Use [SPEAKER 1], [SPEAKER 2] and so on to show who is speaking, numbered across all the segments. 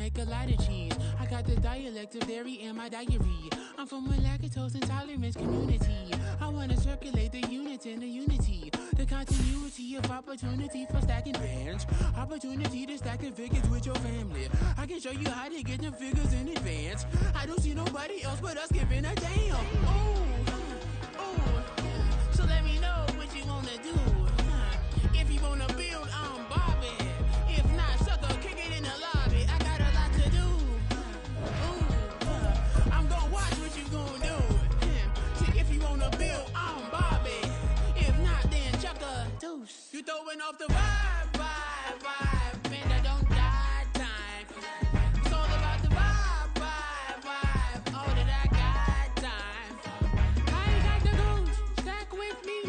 [SPEAKER 1] like a lot of cheese. I got the dialect of dairy in my diary. I'm from a lactose intolerance community. I wanna circulate the units in the unity. The continuity of opportunity for stacking bands. Opportunity to stack the figures with your family. I can show you how to get them figures in advance. I don't see nobody else but us giving a damn. So let me know what you wanna do. If you wanna build, I'm Bobby. If not, sucker, kick it in the lobby. I got a lot to do. I'm gonna watch what you gonna do. See, if you wanna build, I'm Bobby. If not, then chuck a deuce. You throwing off the vibe, vibe, vibe. Man, I don't die time. It's all about the vibe, vibe, vibe. Oh, that I got time. I ain't got the goose. Stack with me.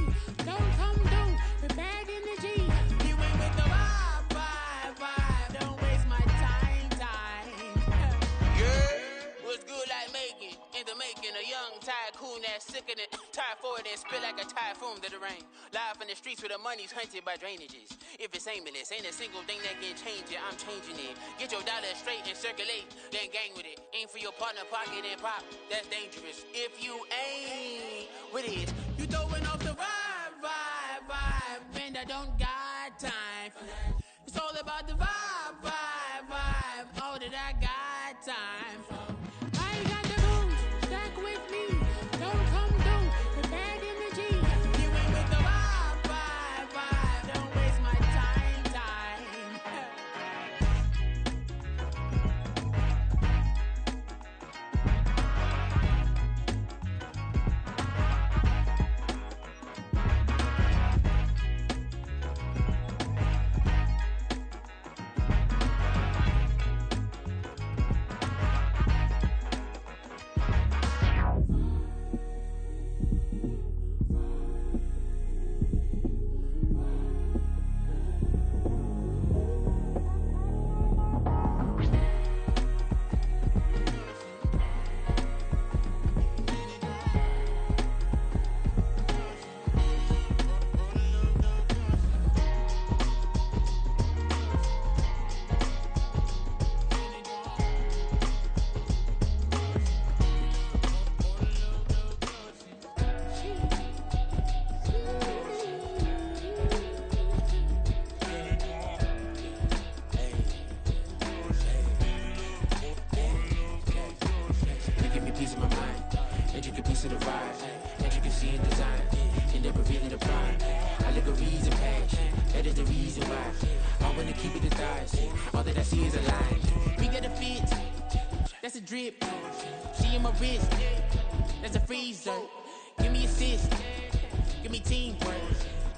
[SPEAKER 1] Don't come through with bad energy. You ain't with the vibe, vibe, vibe. Don't waste my time, time. Yeah, what's good like making? In the making, a young tycoon that's sickening. Tie forward and spit like a typhoon to the rain. Live in the streets where the money's hunted by drainages. If it's aimless, ain't a single thing that can change it. I'm changing it. Get your dollar straight and circulate, then gang with it. Aim for your partner, pocket and pop. That's dangerous. If you ain't with it, you throwing off the vibe, vibe, vibe. Man, I don't got time for that. It's all about the vibe, vibe, vibe. All that I got time for. I ain't got the booze, stack with me. Don't come through with bad energy. You ain't with the vibe, vibe, vibe. Don't waste my time, time. That's a drip. She in my wrist. That's a freezer. Give me assist. Give me teamwork.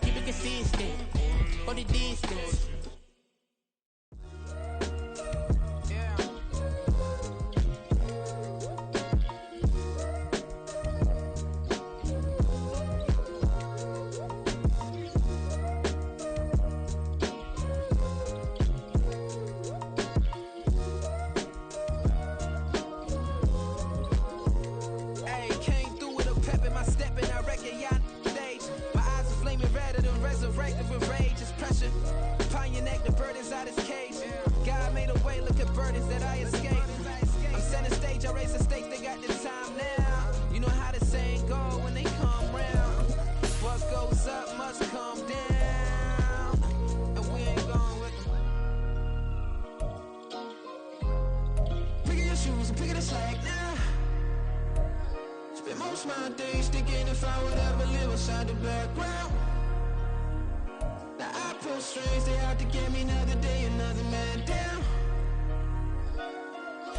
[SPEAKER 1] Keep it consistent. For the distance. My days thinking if I would ever live inside the background. Now I pull strings, they out to get me another day, another man down.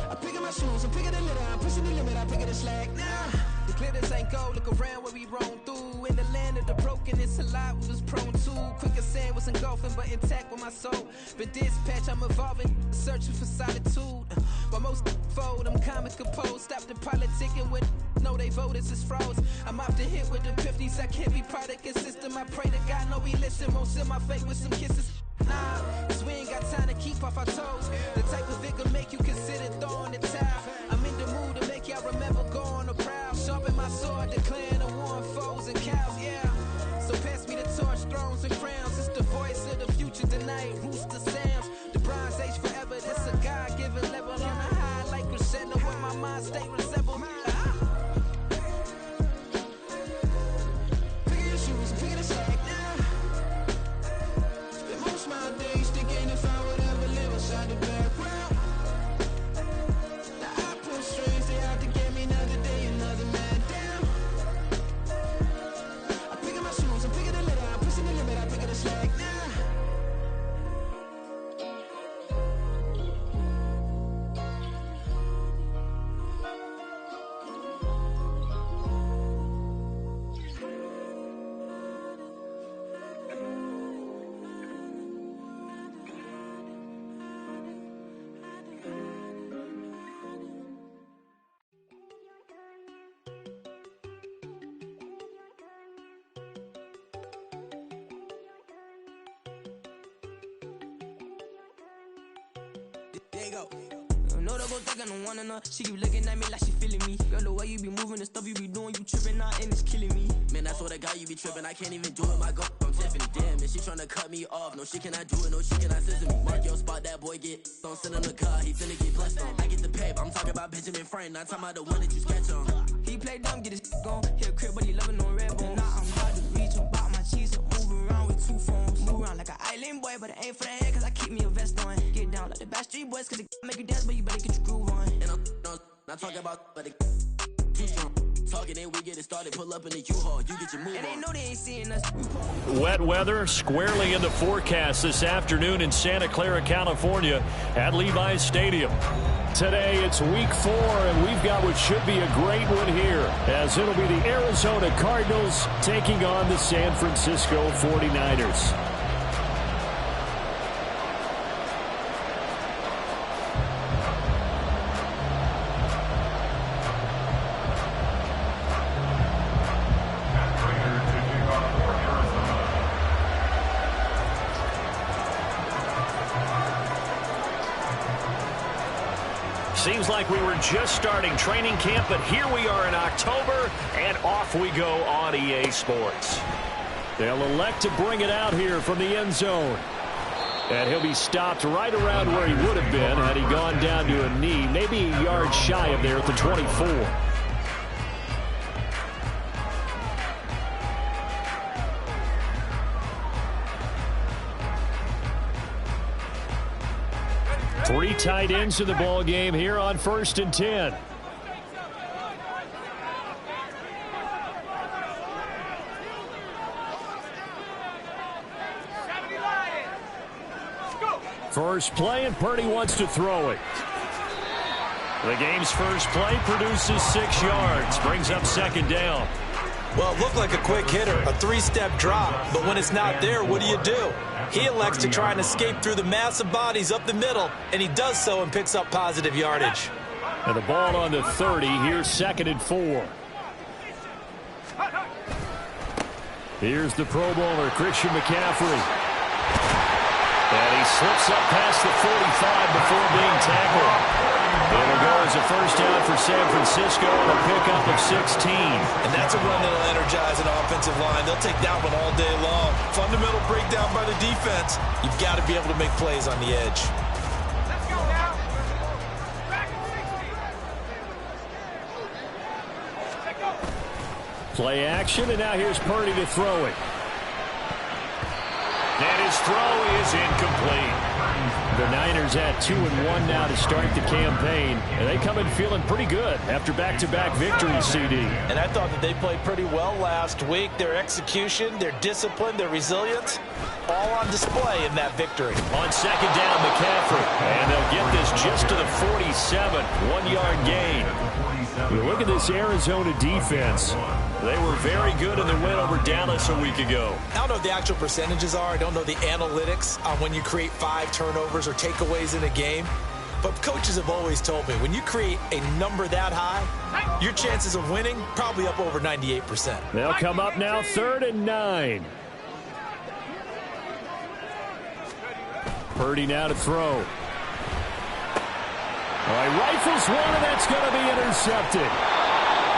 [SPEAKER 1] I'm picking my shoes, I'm picking the litter, I'm pushing the limit, I'm picking the slack now. The glitters ain't gold, look around where we roam through. In the land of the broken, it's a lot we was prone to. Quicker sand was engulfing, but intact with my soul. Been dispatched, I'm evolving, searching for solitude. While most fold, I'm comic composed. Stop the politicking with no, they voters is froze. I'm off the hit with the 50s, I can't be product and system. I pray to God, no, we listen. Won't send my fate with some kisses. Nah, cause we ain't got time to keep off our toes. The type of vigor make you consider throwing the towel. I'm in the mood to make y'all remember going to proud. Sharpen my sword, declaring the war on foes and cows, yeah. So pass me the torch, thrones and crowns. It's the voice of the future tonight, rooster sounds. The Bronze Age forever, this a God-given level There you go. No, they go thinking I want enough. She keep looking at me like she feeling me. Girl, the way you be moving the stuff you be doing, you tripping out and it's killing me. Man, that's what I got, you be tripping. I can't even do it, my girl. I'm Tiffany, damn, and she tryna cut me off. No, she cannot do it, no, she cannot scissor me. Mark your spot, that boy get. Don't send him the car, he finna get blessed on. I get the pay, but I'm talking about Benjamin Frank, not talking about the one that you sketch on. He play dumb, get his gone. Hit a crib, but he loving on red bone. Now I'm hard to reach, I'm about my cheese, I'm moving around with 2 phones. Move around like an island boy, but it ain't for the head, cause I keep me a vest on. Get down like the Backstreet Boys, cause it make you dance, but you better get your groove on. And I'm not talking about, but it too strong. Talking and we get it started, pull up in the U-Haul, you get your move on. And they know they ain't seeing us.
[SPEAKER 2] Wet weather squarely in the forecast this afternoon in Santa Clara, California at Levi's Stadium. Today it's week 4, and we've got what should be a great one here, as it'll be the Arizona Cardinals taking on the San Francisco 49ers. Seems like we were just starting training camp, but here we are in October, and off we go on EA Sports. They'll elect to bring it out here from the end zone. And he'll be stopped right around where he would have been had he gone down to a knee, maybe a yard shy of there at the 24. Three tight ends in the ball game here on 1st and 10. First play, and Purdy wants to throw it. The game's first play produces 6 yards, brings up 2nd down.
[SPEAKER 3] Well, it looked like a quick hitter, a 3-step drop, but when it's not there, what do? He elects to try and escape through the massive bodies up the middle, and he does so and picks up positive yardage.
[SPEAKER 2] And the ball on the 30, here's 2nd and 4. Here's the Pro Bowler, Christian McCaffrey. And he slips up past the 45 before being tackled. It'll go as a first down for San Francisco and a pickup of 16.
[SPEAKER 3] And that's a run that'll energize an offensive line. They'll take that one all day long. Fundamental breakdown by the defense. You've got to be able to make plays on the edge.
[SPEAKER 4] Let's go now.
[SPEAKER 2] Play action, and now here's Purdy to throw it. And his throw is incomplete. The Niners at 2-1 now to start the campaign, and they come in feeling pretty good after back-to-back victories, CD.
[SPEAKER 3] And I thought that they played pretty well last week. Their execution, their discipline, their resilience, all on display in that victory.
[SPEAKER 2] On 2nd down, McCaffrey, and they'll get this just to the 47, 1-yard gain. You look at this Arizona defense. They were very good in the win over Dallas a week ago.
[SPEAKER 3] I don't know what the actual percentages are. I don't know the analytics on when you create 5 turnovers or takeaways in a game. But coaches have always told me, when you create a number that high, your chances of winning probably up over 98%.
[SPEAKER 2] They'll come up now 3rd and 9. Purdy now to throw. All right, rifles one, and that's going to be intercepted.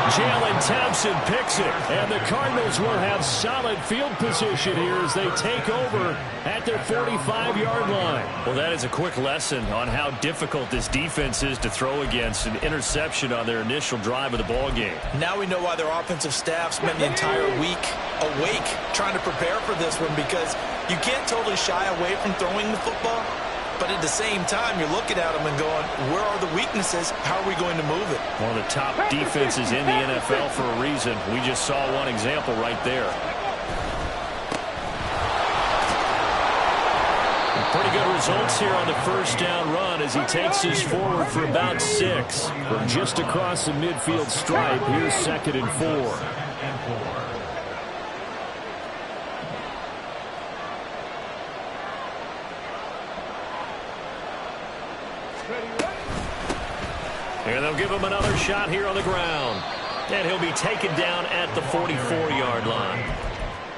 [SPEAKER 2] Jalen Thompson picks it, and the Cardinals will have solid field position here as they take over at their 45-yard line. Well, that is a quick lesson on how difficult this defense is to throw against. An interception on their initial drive of the ball game.
[SPEAKER 3] Now we know why their offensive staff spent the entire week awake trying to prepare for this one, because you can't totally shy away from throwing the football. But at the same time, you're looking at them and going, where are the weaknesses? How are we going to move it?
[SPEAKER 2] One of the top defenses in the NFL for a reason. We just saw one example right there. Pretty good results here on the first down run as he takes us forward for about 6. From just across the midfield stripe, here's 2nd and 4. And they'll give him another shot here on the ground. And he'll be taken down at the 44-yard line.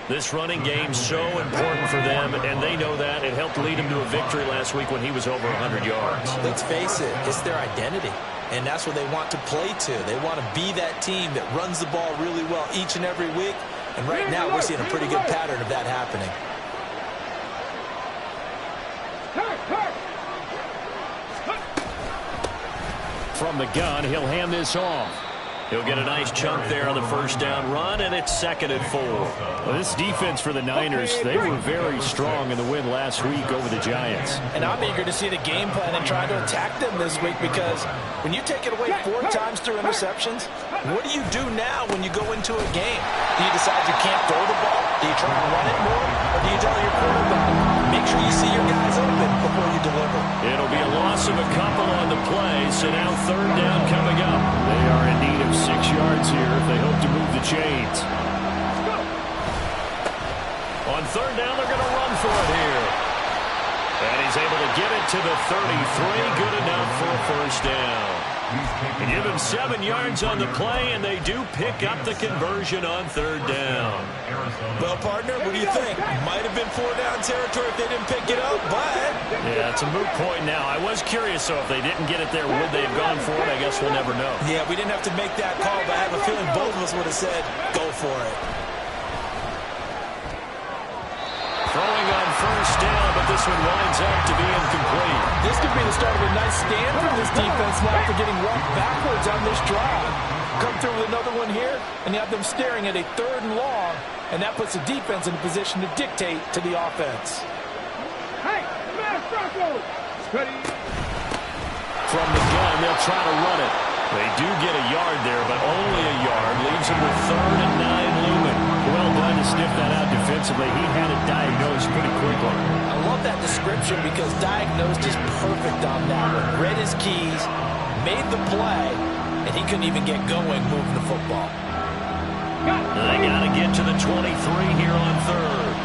[SPEAKER 2] This running game so important for them, and they know that. It helped lead them to a victory last week when he was over 100 yards.
[SPEAKER 3] Let's face it, it's their identity, and that's what they want to play to. They want to be that team that runs the ball really well each and every week, and right now we're seeing a pretty good pattern of that happening.
[SPEAKER 2] From the gun, he'll hand this off. He'll get a nice chunk there on the first down run, and it's 2nd and 4. Well, this defense for the Niners, they were very strong in the win last week over the Giants.
[SPEAKER 3] And I'm eager to see the game plan and try to attack them this week, because when you take it away 4 times through interceptions, what do you do now when you go into a game? Do you decide you can't throw the ball? Do you try and run it more? Or do you tell your quarterback, make sure you see your guys open before you deliver?
[SPEAKER 2] It'll be a loss of a couple on the play, so now 3rd down coming up. They are in need of 6 yards here if they hope to move the chains. On 3rd down, they're going to run for it here. And he's able to get it to the 33. Good enough for a 1st down. And give him 7 yards on the play, and they do pick up the conversion on 3rd down.
[SPEAKER 3] Well, partner, what do you think? Might have been 4-down territory if they didn't pick it up, but...
[SPEAKER 2] Yeah, it's a moot point now. I was curious, so if they didn't get it there, would they have gone for it? I guess we'll never know.
[SPEAKER 3] Yeah, we didn't have to make that call, but I have a feeling both of us would have said, go for it.
[SPEAKER 2] Throwing on 1st down, but this one winds up to be incomplete.
[SPEAKER 3] This could be the start of a nice stand from this defense now after getting rocked backwards on this drive. Come through with another one here, and you have them staring at a 3rd and long, and that puts the defense in a position to dictate to the offense.
[SPEAKER 4] Hey, man, Franco! Ready?
[SPEAKER 2] From the gun, they'll try to run it. They do get a yard there, but only a yard. Leaves them with 3rd and 9 looming. Well done to sniff that out defensively. He had it diagnosed pretty quickly.
[SPEAKER 3] I love that description because diagnosed is perfect on that one. Read his keys, made the play, and he couldn't even get going moving the football.
[SPEAKER 2] They got to get to the 23 here on 3rd.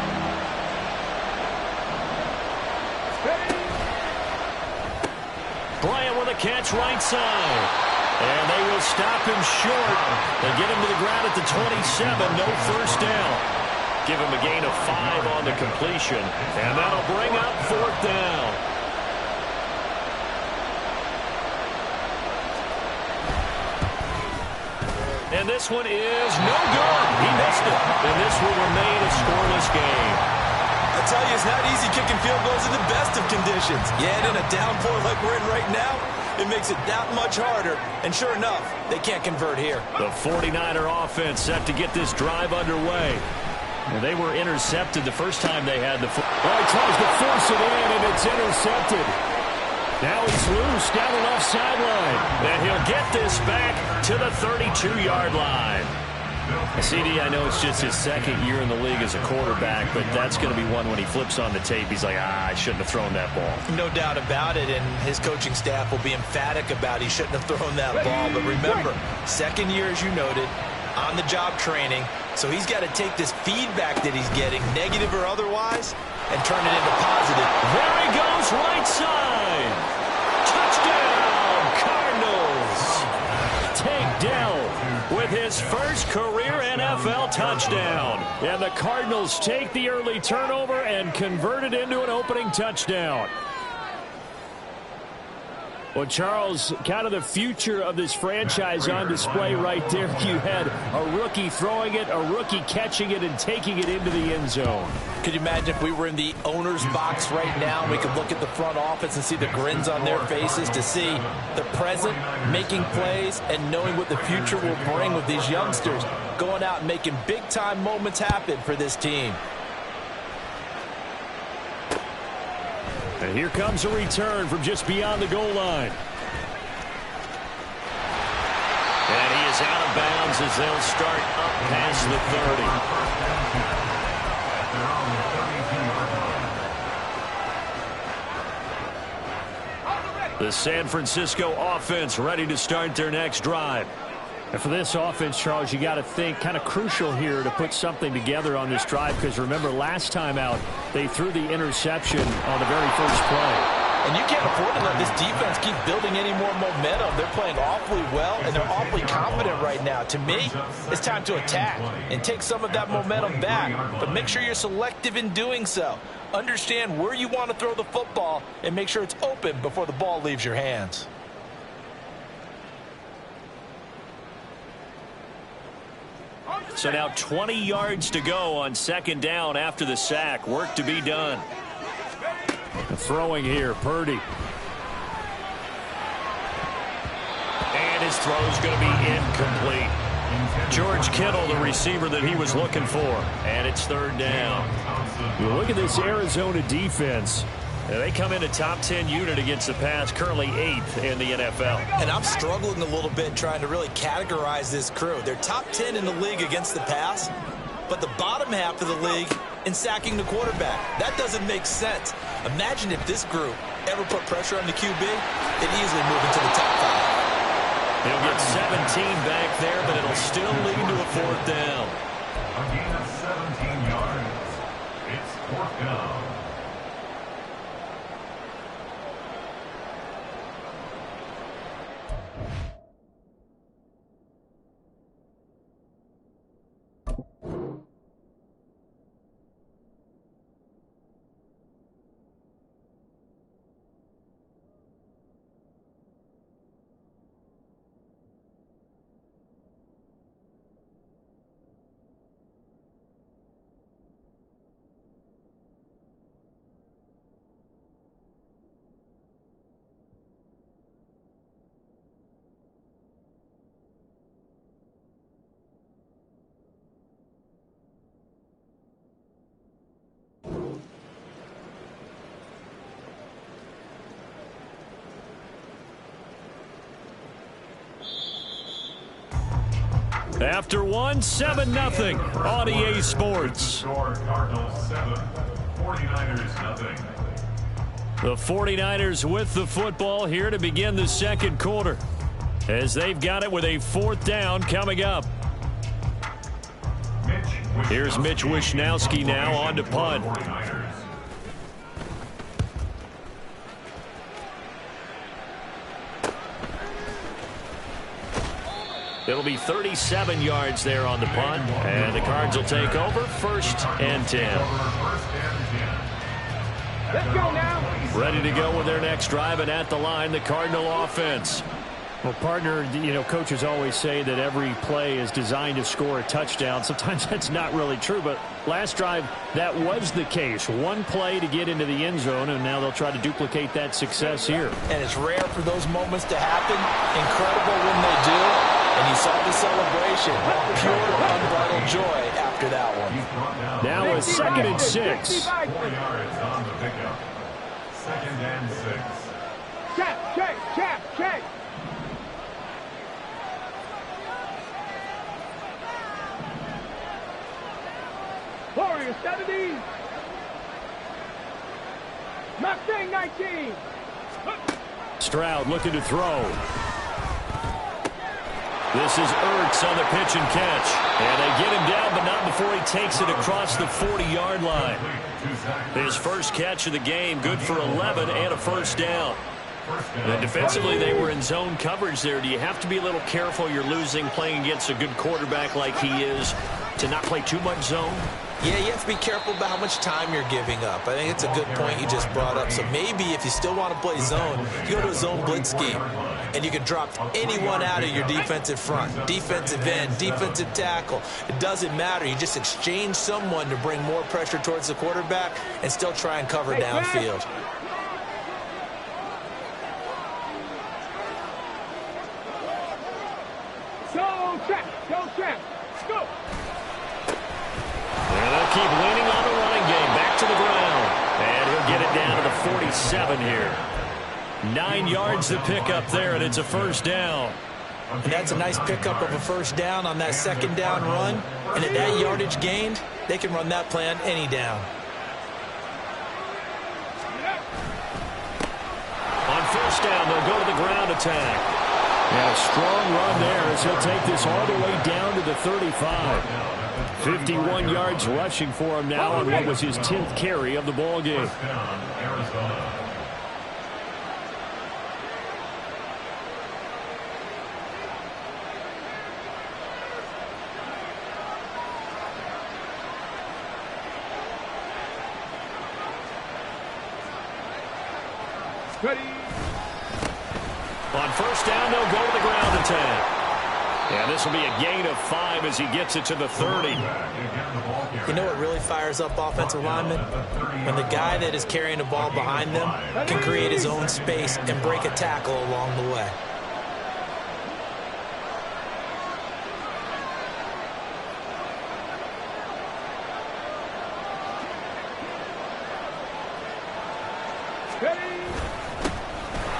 [SPEAKER 2] Bryant with a catch right side. And they will stop him short. They get him to the ground at the 27. No 1st down. Give him a gain of 5 on the completion. And that'll bring up 4th down. And this one is no good. He missed it. And this will remain a scoreless game.
[SPEAKER 3] I tell you, it's not easy kicking field goals in the best of conditions. Yeah, and in a downpour like we're in right now, it makes it that much harder. And sure enough, they can't convert here.
[SPEAKER 2] The 49er offense set to get this drive underway. And they were intercepted the first time they had the football. Well, he tries to force it in, and it's intercepted. Now he's loose down the left sideline. And he'll get this back to the 32-yard line. CD, I know it's just his 2nd year in the league as a quarterback, but that's going to be one when he flips on the tape. He's like, I shouldn't have thrown that ball.
[SPEAKER 3] No doubt about it, and his coaching staff will be emphatic about he shouldn't have thrown that ball. But remember, 2nd year, as you noted, on-the-job training, so he's got to take this feedback that he's getting, negative or otherwise, and turn it into positive.
[SPEAKER 2] There he goes, right side. Touchdown, Cardinals. Take down with his first career NFL touchdown. And the Cardinals take the early turnover and convert it into an opening touchdown. Well, Charles, kind of the future of this franchise on display right there. You had a rookie throwing it, a rookie catching it, and taking it into the end zone.
[SPEAKER 3] Could you imagine if we were in the owner's box right now and we could look at the front office and see the grins on their faces, to see the present making plays and knowing what the future will bring with these youngsters going out and making big-time moments happen for this team.
[SPEAKER 2] And here comes a return from just beyond the goal line. And he is out of bounds as they'll start up past the 30. The San Francisco offense ready to start their next drive. And for this offense, Charles, you got to think kind of crucial here to put something together on this drive, because remember last time out they threw the interception on the very first play.
[SPEAKER 3] And you can't afford to let this defense keep building any more momentum. They're playing awfully well, and they're awfully confident right now. To me, it's time to attack and take some of that momentum back. But make sure you're selective in doing so. Understand where you want to throw the football and make sure it's open before the ball leaves your hands.
[SPEAKER 2] So now 20 yards to go on second down after the sack. Work to be done. Throwing here, Purdy. And his throw's going to be incomplete. George Kittle, the receiver that he was looking for. And it's third down. You look at this Arizona defense. They come in a top 10 unit against the pass, currently 8th in the NFL.
[SPEAKER 3] And I'm struggling a little bit trying to really categorize this crew. They're top 10 in the league against the pass, but the bottom half of the league in sacking the quarterback. That doesn't make sense. Imagine if this group ever put pressure on the QB, they'd easily move into the top 5.
[SPEAKER 2] He'll get 17 back there, but it'll still lead to a fourth down.
[SPEAKER 5] A gain of 17 yards. It's fourth down.
[SPEAKER 2] After one, 7-0 on EA Sports.
[SPEAKER 5] Cardinals 7, 49ers 0.
[SPEAKER 2] The 49ers with the football here to begin the second quarter, as they've got it with a fourth down coming up. Here's Mitch Wishnowsky now on to punt. It'll be 37 yards there on the punt, and the Cards will take over, 1st and 10.
[SPEAKER 4] Let's go now.
[SPEAKER 2] Ready to go with their next drive, and at the line, the Cardinal offense. Well, partner, coaches always say that every play is designed to score a touchdown. Sometimes that's not really true, but last drive, that was the case. One play to get into the end zone, and now they'll try to duplicate that success here.
[SPEAKER 3] And it's rare for those moments to happen. Incredible when they do. And you saw the celebration. Pure, unbridled joy after that one.
[SPEAKER 2] Now a 2nd and 6.
[SPEAKER 5] 4 yards on the pickup. 2nd and 6.
[SPEAKER 4] Check. Warrior 70. Mustang 19.
[SPEAKER 2] Stroud looking to throw. This is Ertz on the pitch and catch. And they get him down, but not before he takes it across the 40-yard line. His first catch of the game, good for 11 and a first down. And defensively, they were in zone coverage there. Do you have to be a little careful? You're losing playing against a good quarterback like he is to not play too much zone?
[SPEAKER 3] Yeah, you have to be careful about how much time you're giving up. I think it's a good point you just brought up. So maybe if you still want to play zone, you go to a zone blitz scheme. And you can drop anyone out of your defensive front, defensive end, defensive tackle. It doesn't matter. You just exchange someone to bring more pressure towards the quarterback and still try and cover downfield.
[SPEAKER 4] Go trap. Go.
[SPEAKER 2] And they'll keep leaning on the running game. Back to the ground. And he'll get it down to the 47 here. 9 yards to pick up there, and it's a first down.
[SPEAKER 3] And that's a nice pickup of a first down on that second down run. And at that yardage gained, they can run that play on any down.
[SPEAKER 2] On first down, they'll go to the ground attack. And a strong run there as he'll take this all the way down to the 35. 51 yards rushing for him now on what was his 10th carry of the ball game.
[SPEAKER 4] Ready.
[SPEAKER 2] On first down, they'll go to the ground attack. And this will be a gain of 5 as he gets it to the 30.
[SPEAKER 3] You know what really fires up offensive linemen? When the guy that is carrying the ball behind them can create his own space and break a tackle along the way.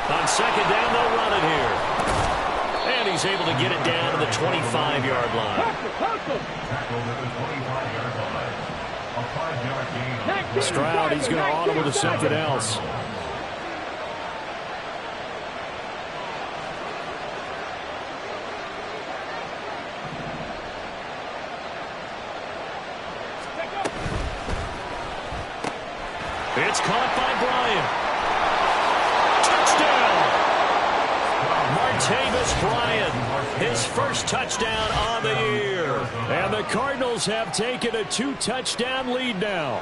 [SPEAKER 2] On second down, they'll run it here. And he's able to get it down to the 25-yard line. Stroud, he's going to audible to something else. It's caught by Bryant. Martavis Bryant, his first touchdown on the year. And the Cardinals have taken a 2-touchdown lead now.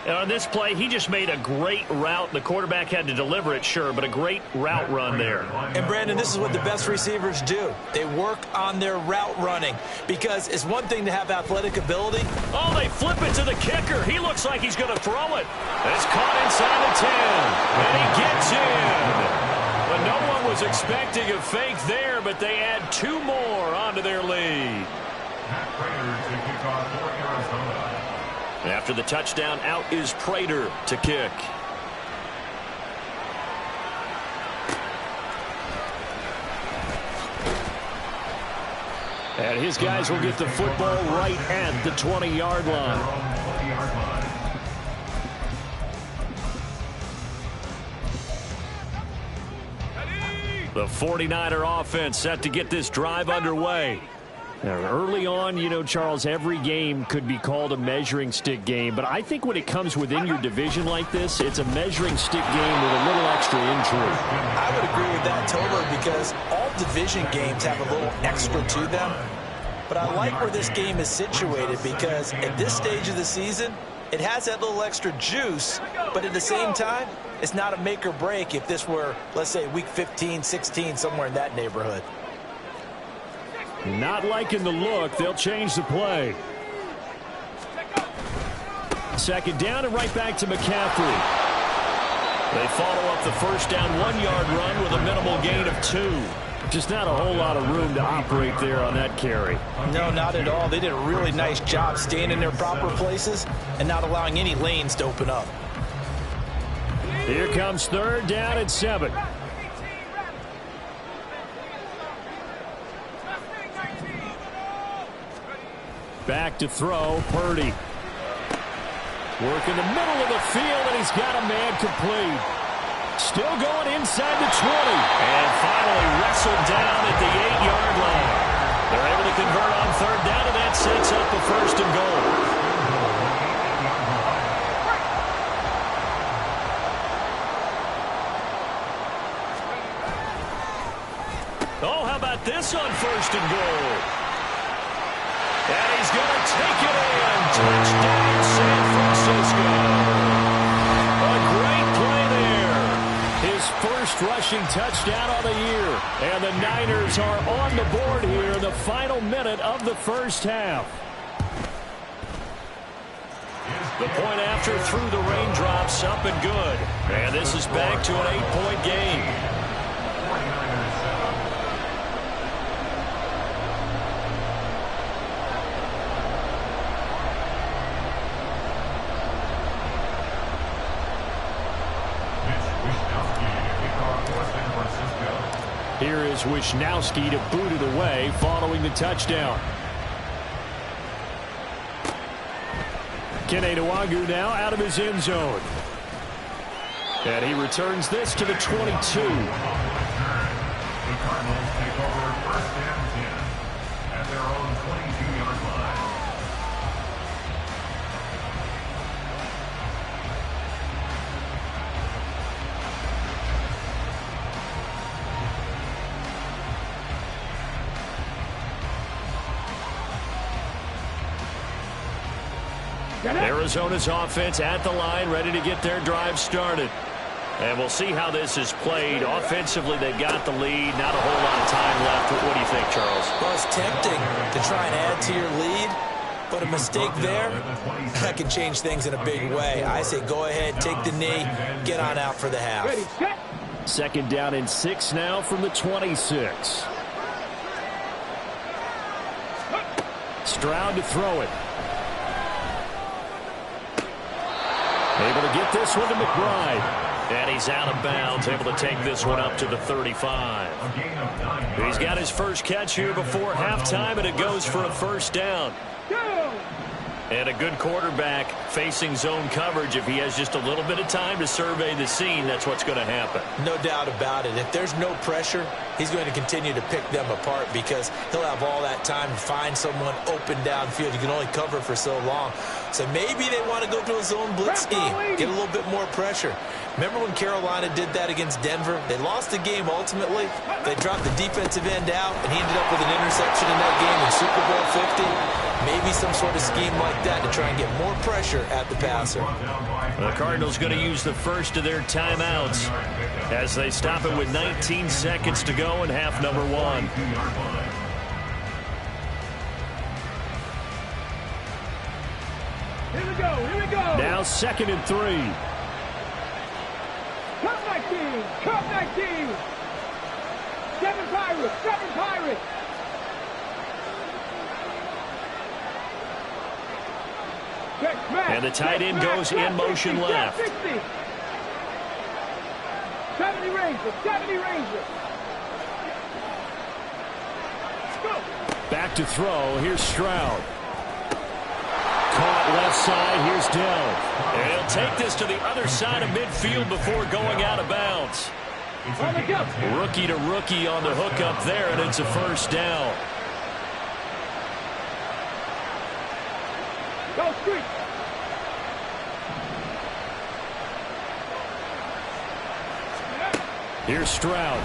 [SPEAKER 6] And on this play, he just made a great route. The quarterback had to deliver it, sure, but a great route run there.
[SPEAKER 3] And, Brandon, this is what the best receivers do. They work on their route running because it's one thing to have athletic ability.
[SPEAKER 2] Oh, they flip it to the kicker. He looks like he's going to throw it. It's caught inside the 10, and he gets in. But no one was expecting a fake there, but they add 2 more onto their lead. After the touchdown, out is Prater to kick. And his guys will get the football right at the 20-yard line. The 49er offense set to get this drive underway. Now, early on, you know, Charles, every game could be called a measuring stick game. But I think when it comes within your division like this, it's a measuring stick game with a little extra intrigue.
[SPEAKER 3] I would agree with that totally because all division games have a little extra to them. But I like where this game is situated because at this stage of the season, it has that little extra juice. But at the same time, it's not a make or break if this were, let's say, week 15, 16, somewhere in that neighborhood.
[SPEAKER 2] Not liking the look. They'll change the play. Second down and right back to McCaffrey. They follow up the first down 1-yard run with a minimal gain of 2. Just not a whole lot of room to operate there on that carry.
[SPEAKER 3] No, not at all. They did a really nice job staying in their proper places and not allowing any lanes to open up.
[SPEAKER 2] Here comes third down and 7. Back to throw, Purdy. Work in the middle of the field, and he's got a man complete. Still going inside the 20. And finally wrestled down at the 8-yard line. They're able to convert on third down, and that sets up a first and goal. Oh, how about this on first and goal? And he's going to take it in. Touchdown, San Francisco. A great play there. His first rushing touchdown of the year. And the Niners are on the board here in the final minute of the first half. The point after through the raindrops, up and good. And this is back to an 8-point game. Here is Wisnowski to boot it away following the touchdown. Kene Nwangwu now out of his end zone. And he returns this to the 22.
[SPEAKER 5] The Cardinals take over first and 10 at their own 22-yard line.
[SPEAKER 2] Arizona's offense at the line, ready to get their drive started.
[SPEAKER 6] And we'll see how this is played. Offensively, they've got the lead. Not a whole lot of time left. What do you think, Charles?
[SPEAKER 3] Well, it's tempting to try and add to your lead, but a mistake there, that can change things in a big way. I say go ahead, take the knee, get on out for the half.
[SPEAKER 4] Ready, set.
[SPEAKER 2] Second down and 6 now from the 26. Stroud to throw it. Able to get this one to McBride.
[SPEAKER 6] And he's out of bounds, able to take this one up to the 35. He's got his first catch here before halftime, and it goes for a first down. And a good quarterback facing zone coverage. If he has just a little bit of time to survey the scene, that's what's going to happen.
[SPEAKER 3] No doubt about it. If there's no pressure, he's going to continue to pick them apart because he'll have all that time to find someone open downfield. You can only cover for so long. So maybe they want to go to a zone blitz scheme, get a little bit more pressure. Remember when Carolina did that against Denver? They lost the game ultimately. They dropped the defensive end out, and he ended up with an interception in that game in Super Bowl 50. Maybe some sort of scheme like that to try and get more pressure at the passer.
[SPEAKER 6] The Cardinals going to use the first of their timeouts as they stop it with 19 seconds to go in half number 1.
[SPEAKER 4] Here we go, here we go.
[SPEAKER 2] Now 2nd and 3.
[SPEAKER 4] Cut 19, cut 19. 7 Pirates, 7 Pirates.
[SPEAKER 6] And the tight end goes in motion left.
[SPEAKER 4] 70 Rangers, 70 Rangers. Go.
[SPEAKER 2] Back to throw. Here's Stroud. Caught left side. Here's Dell.
[SPEAKER 6] And he'll take this to the other side of midfield before going out of bounds. Rookie to rookie on the hookup there, and it's a first down.
[SPEAKER 4] Go street.
[SPEAKER 2] Here's Stroud.
[SPEAKER 6] A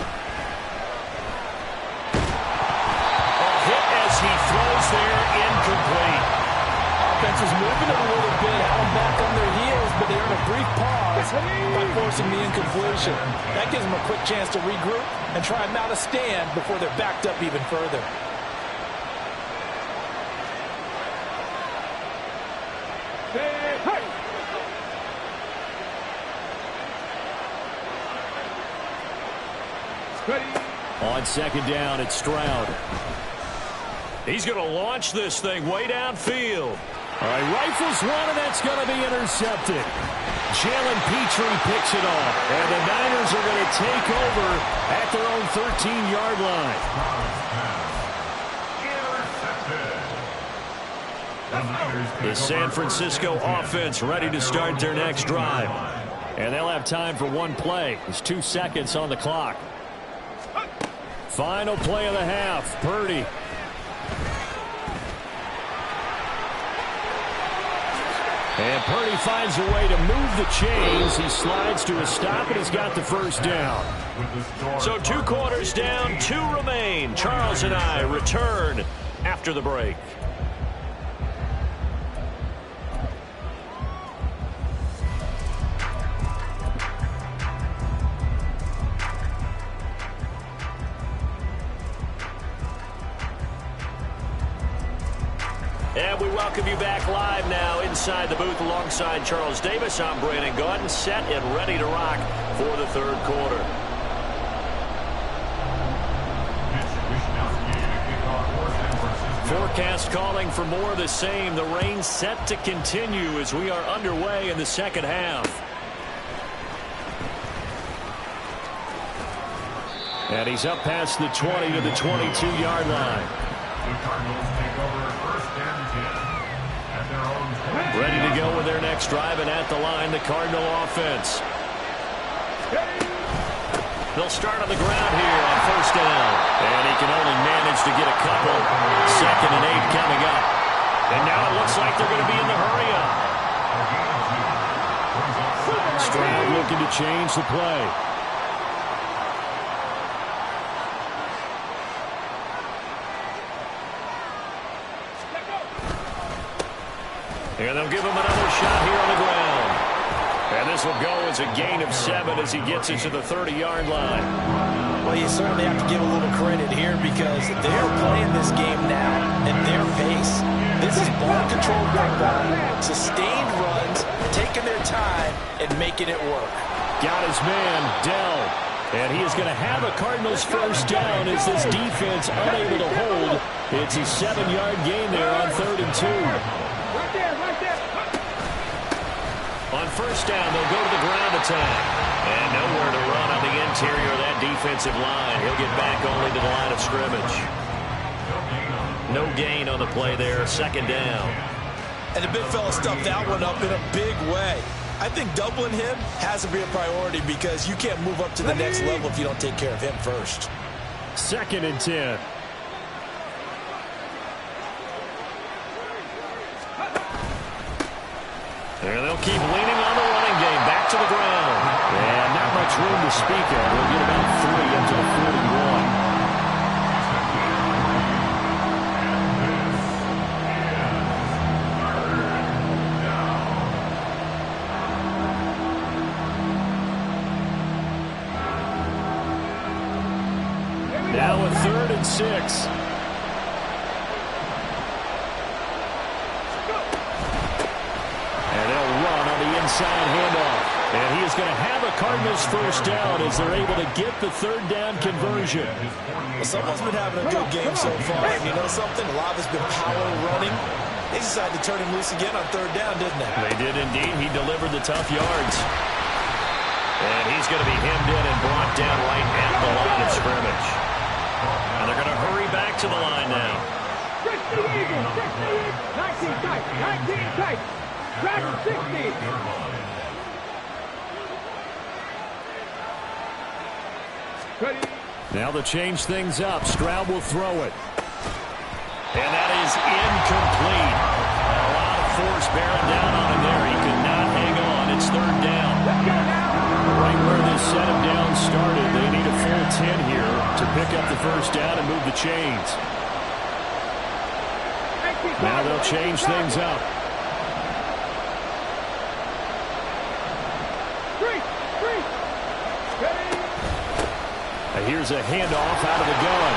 [SPEAKER 6] hit as he throws there, incomplete.
[SPEAKER 3] Offense is moving a little bit, have them back on their heels, but they're in a brief pause by forcing the incompletion. That gives them a quick chance to regroup and try and mount a stand before they're backed up even further.
[SPEAKER 2] On 2nd down, it's Stroud.
[SPEAKER 6] He's going to launch this thing way downfield.
[SPEAKER 2] All right, rifles one, and that's going to be intercepted. Jalen Petrie picks it off, and the Niners are going to take over at their own 13-yard line.
[SPEAKER 6] The San Francisco offense ready to start their next drive.
[SPEAKER 2] And they'll have time for one play. There's 2 seconds on the clock. Final play of the half. Purdy. And Purdy finds a way to move the chains. He slides to a stop, and he's got the first down.
[SPEAKER 6] So 2 quarters down, 2 remain. Charles and I return after the break. And we welcome you back live now inside the booth alongside Charles Davis. I'm Brandon Gotw, set and ready to rock for the 3rd quarter. Forecast calling for more of the same. The rain set to continue as we are underway in the 2nd half.
[SPEAKER 2] And he's up past the 20 to the 22-yard line.
[SPEAKER 5] The Cardinals take over 1st and 10 at their own 20.
[SPEAKER 6] Ready to go with their next drive, and at the line, the Cardinal offense. They'll start on the ground here on 1st down. And he can only manage to get a couple. 2nd and 8 coming up. And now it looks like they're going to be in the hurry-up.
[SPEAKER 2] Stroud looking to change the play.
[SPEAKER 6] And they'll give him another shot here on the ground. And this will go as a gain of 7 as he gets it to the 30-yard line.
[SPEAKER 3] Well, you certainly have to give a little credit here because they're playing this game now at their pace. This is ball-controlled football, sustained runs, taking their time, and making it work.
[SPEAKER 2] Got his man, Dell. And he is going to have a Cardinals first down as this defense unable to hold. It's a 7-yard gain there on 3rd and 2.
[SPEAKER 4] Right there, right there.
[SPEAKER 6] On first down, they'll go to the ground attack. And nowhere to run on the interior of that defensive line. He'll get back only to the line of scrimmage. No gain on the play there, 2nd down.
[SPEAKER 3] And the big fella stuffed that one up in a big way. I think doubling him has to be a priority because you can't move up to the next level if you don't take care of him first.
[SPEAKER 2] 2nd and 10.
[SPEAKER 6] And they'll keep leaning on the running game. Back to the ground.
[SPEAKER 2] And not much room to speak of. We'll get about 3 up to the 41. Now a 3rd and 6. And they'll run on the inside handoff. And he is going to have a Cardinals first down as they're able to get the 3rd down conversion.
[SPEAKER 3] Well, someone's been having a good game so far. And you know something? A lot has been power running. They decided to turn him loose again on 3rd down, didn't they?
[SPEAKER 6] They did indeed. He delivered the tough yards. And he's going to be hemmed in and brought down right at the line of scrimmage. And they're going to hurry back to the line now.
[SPEAKER 4] 60 Eagles, 19 tight, 19 tight. Dragon 60. Ready.
[SPEAKER 2] Now to change things up. Stroud will throw it.
[SPEAKER 6] And that is incomplete. A lot of force bearing down on him there. He could not hang on. It's 3rd down.
[SPEAKER 4] Let's go now.
[SPEAKER 2] Right where this set of downs started, they need a full 10 here to pick up the first down and move the chains. Now they'll change things up. And here's a handoff out of the gun.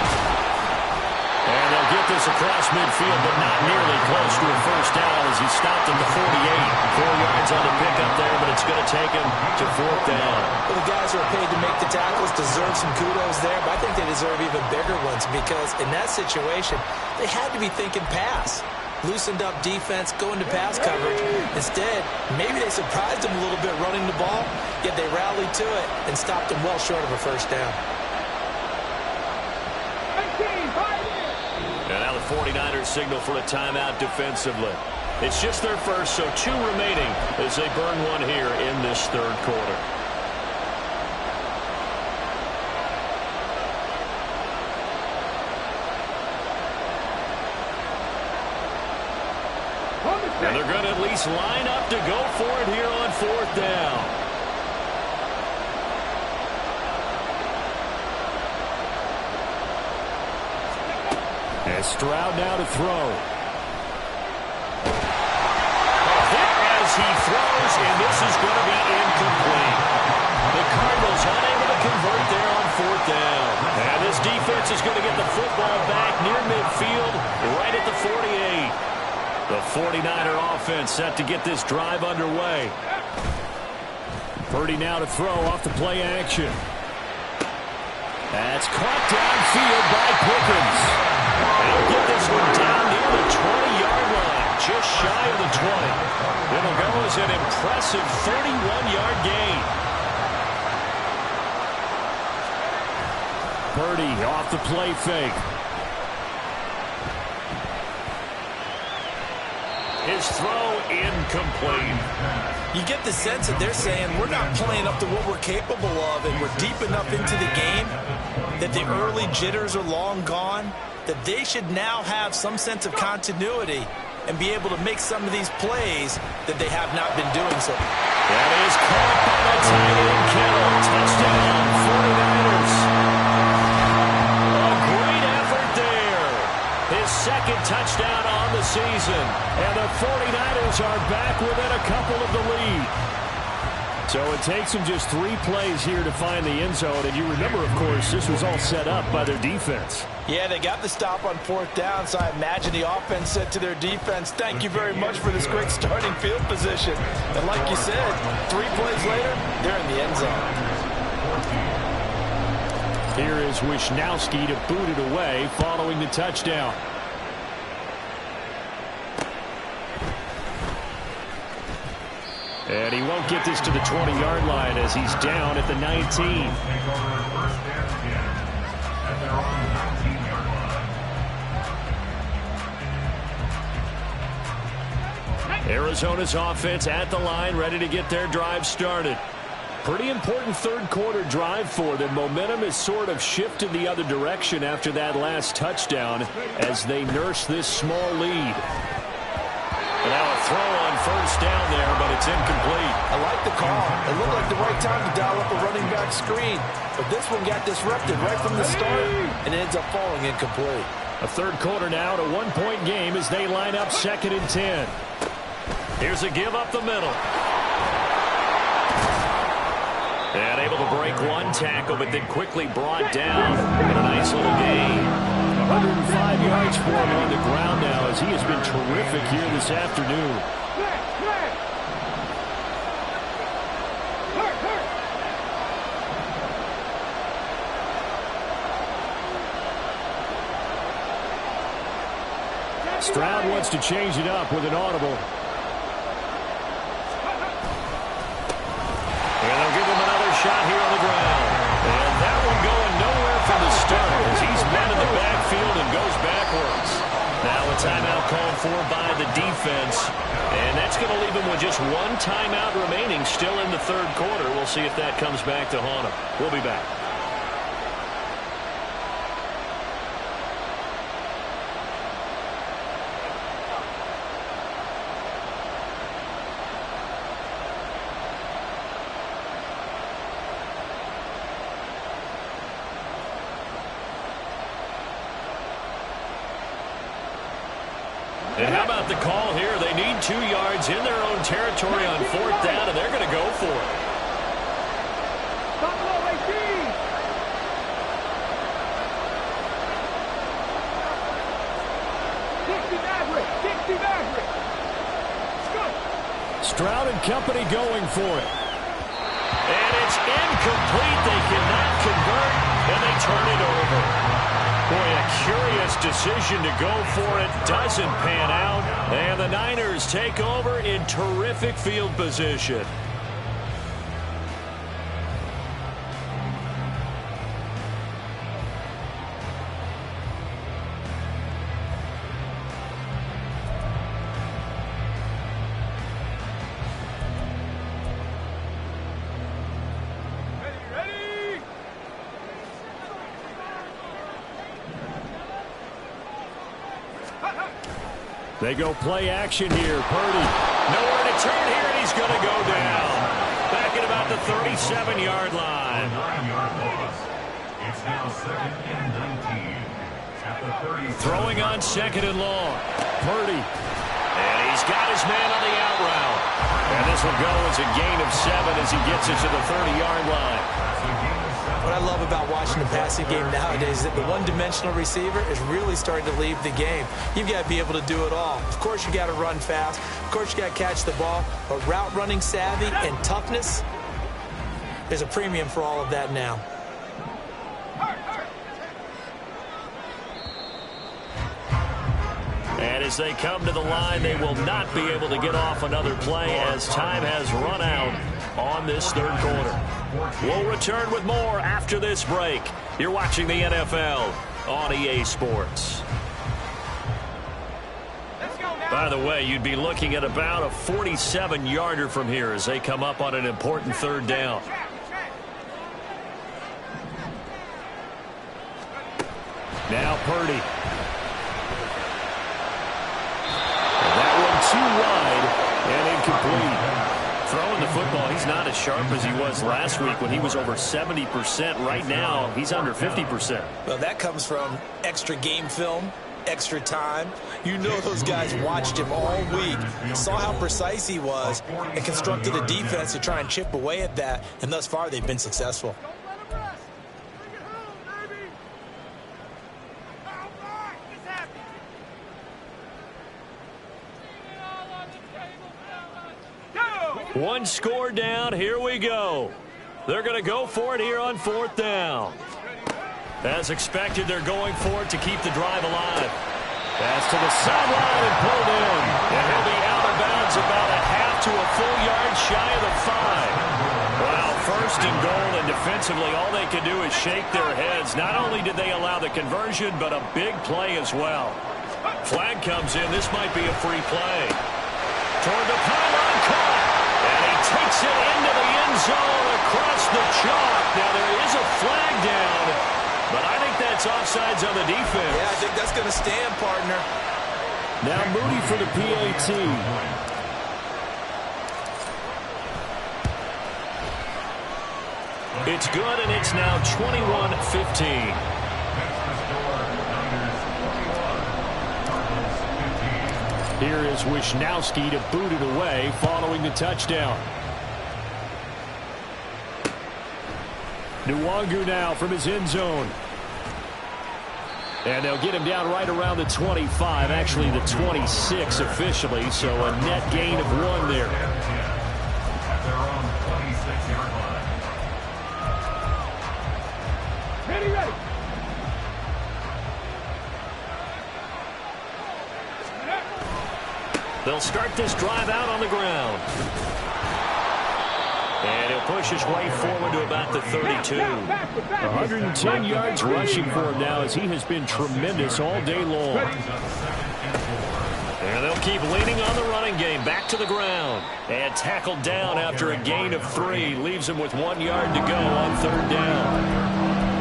[SPEAKER 2] And they'll get this across midfield, but not nearly close to a first down as he stopped at the 48. 4 yards on the pickup there, but it's going to take him to 4th down.
[SPEAKER 3] Well, the guys who are paid to make the tackles deserve some kudos there, but I think they deserve even bigger ones because in that situation, they had to be thinking pass. Loosened up defense, going to pass coverage. Instead, maybe they surprised him a little bit running the ball, yet they rallied to it and stopped him well short of a first down.
[SPEAKER 6] And now the 49ers signal for a timeout defensively. It's just their first, so 2 remaining as they burn one here in this 3rd quarter. And they're going to at least line up to go for it here on 4th down.
[SPEAKER 2] And Stroud now to throw.
[SPEAKER 6] As he throws, and this is going to be incomplete. The Cardinals unable to convert there on 4th down. And this defense is going to get the football back near midfield, right at the 48. The 49er offense set to get this drive underway.
[SPEAKER 2] Purdy now to throw off the play action. That's caught downfield by Pickens.
[SPEAKER 6] They'll get this one down near the 20-yard line, just shy of the 20. It'll go as an impressive 31-yard gain.
[SPEAKER 2] Purdy off the play fake.
[SPEAKER 6] His throw incomplete.
[SPEAKER 3] You get the sense that they're saying we're not playing up to what we're capable of and we're deep enough into the game that the early jitters are long gone, that they should now have some sense of continuity and be able to make some of these plays that they have not been doing so.
[SPEAKER 6] That is caught by the tight end Kittle. Touchdown, 49ers. A great effort there. His 2nd touchdown on the season.
[SPEAKER 2] And the 49ers are back within a couple of the lead. So it takes them just 3 plays here to find the end zone. And you remember, of course, this was all set up by their defense.
[SPEAKER 3] Yeah, they got the stop on 4th down, so I imagine the offense said to their defense, thank you very much for this great starting field position. And like you said, 3 plays later, they're in the end zone.
[SPEAKER 2] Here is Wisnowski to boot it away following the touchdown. And he won't get this to the 20-yard line as he's down at the 19. Arizona's offense at the line, ready to get their drive started. Pretty important third-quarter drive for them. Momentum has sort of shifted the other direction after that last touchdown as they nurse this small lead. And now a throw on 1st down there, but it's incomplete.
[SPEAKER 3] I like the call. It looked like the right time to dial up a running back screen. But this one got disrupted right from the start and ends up falling incomplete.
[SPEAKER 2] A third quarter now, to 1-point game as they line up 2nd and 10. Here's a give up the middle. And able to break 1 tackle, but then quickly brought down in a nice little gain. 105 yards for him on the ground now as he has been terrific here this afternoon. Stroud wants to change it up with an audible. And they'll give him another shot here on the ground. And that one going nowhere from the start as he's met in the backfield and goes backwards. Now a timeout called for by the defense. And that's going to leave him with just 1 timeout remaining still in the third quarter. We'll see if that comes back to haunt him. We'll be back. And how about the call here? They need 2 yards in their own territory on 4th down, and they're going to go for it. Stroud and company going for it. And it's incomplete. They cannot convert, and they turn it over. Boy, a curious decision to go for it. Doesn't pan out. And the Niners take over in terrific field position. They go play action here. Purdy. Nowhere to turn here, and he's going to go down. Back at about the 37-yard line.
[SPEAKER 5] 9-yard loss. It's now 2nd and 19. At the 37.
[SPEAKER 2] Throwing on 2nd and long. Purdy. And he's got his man on the out route. And this will go as a gain of 7 as he gets it to the 30-yard line.
[SPEAKER 3] What I love about watching the passing game nowadays is that the one-dimensional receiver is really starting to leave the game. You've got to be able to do it all. Of course, you got to run fast. Of course, you got to catch the ball. But route running savvy and toughness, there's a premium for all of that now.
[SPEAKER 2] And as they come to the line, they will not be able to get off another play as time has run out on this third quarter. We'll return with more after this break. You're watching the NFL on EA Sports. By the way, you'd be looking at about a 47-yarder from here as they come up on an important 3rd down. Now Purdy. And that one too wide and incomplete. Throwing the football, he's not as sharp as he was last week when he was over 70%. Right now, he's under 50%.
[SPEAKER 3] Well, that comes from extra game film, extra time. You know those guys watched him all week, saw how precise he was, and constructed a defense to try and chip away at that, and thus far they've been successful.
[SPEAKER 6] One score down. Here we go. They're going to go for it here on 4th down. As expected, they're going for it to keep the drive alive. Pass to the sideline and pulled in. And he'll be out of bounds about a half to a full yard shy of the 5. Well, 1st and goal, and defensively all they can do is shake their heads. Not only did they allow the conversion, but a big play as well. Flag comes in. This might be a free play. Toward the pylon, caught. And he takes it into the end zone across the chalk. Now there is a flag down, but I think that's offsides on the defense.
[SPEAKER 3] Yeah, I think that's going to stand, partner.
[SPEAKER 2] Now Moody for the PAT.
[SPEAKER 6] It's good, and it's now 21-15.
[SPEAKER 2] Here is Wisnowski to boot it away following the touchdown. Nwangu now from his end zone. And they'll get him down right around the 25, actually the 26 officially, so a net gain of 1 there.
[SPEAKER 5] At their own 26-yard line.
[SPEAKER 4] Ready, ready.
[SPEAKER 6] They'll start this drive out on the ground. And he'll push his way forward to about the 32.
[SPEAKER 2] 110 yards rushing for him now as he has been tremendous all day long.
[SPEAKER 6] And they'll keep leaning on the running game. Back to the ground. And tackled down after a gain of 3. Leaves him with 1 yard to go on 3rd down.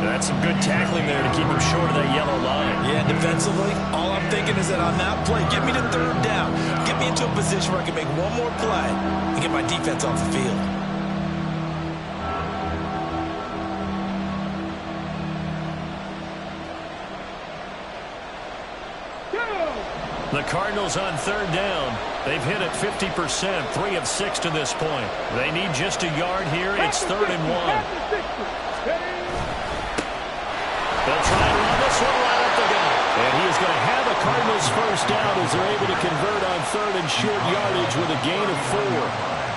[SPEAKER 6] That's some good tackling there to keep him short of that yellow line.
[SPEAKER 3] Yeah, defensively, all I'm thinking is that on that play, get me to 3rd down. Get me into a position where I can make one more play and get my defense off the field.
[SPEAKER 6] The Cardinals on 3rd down. They've hit it 50%, 3 of 6 to this point. They need just a yard here. It's 3rd and 1. They'll try and run this one right up the gut.
[SPEAKER 2] And he is going to have a Cardinals first down as they're able to convert on 3rd and short yardage with a gain of 4.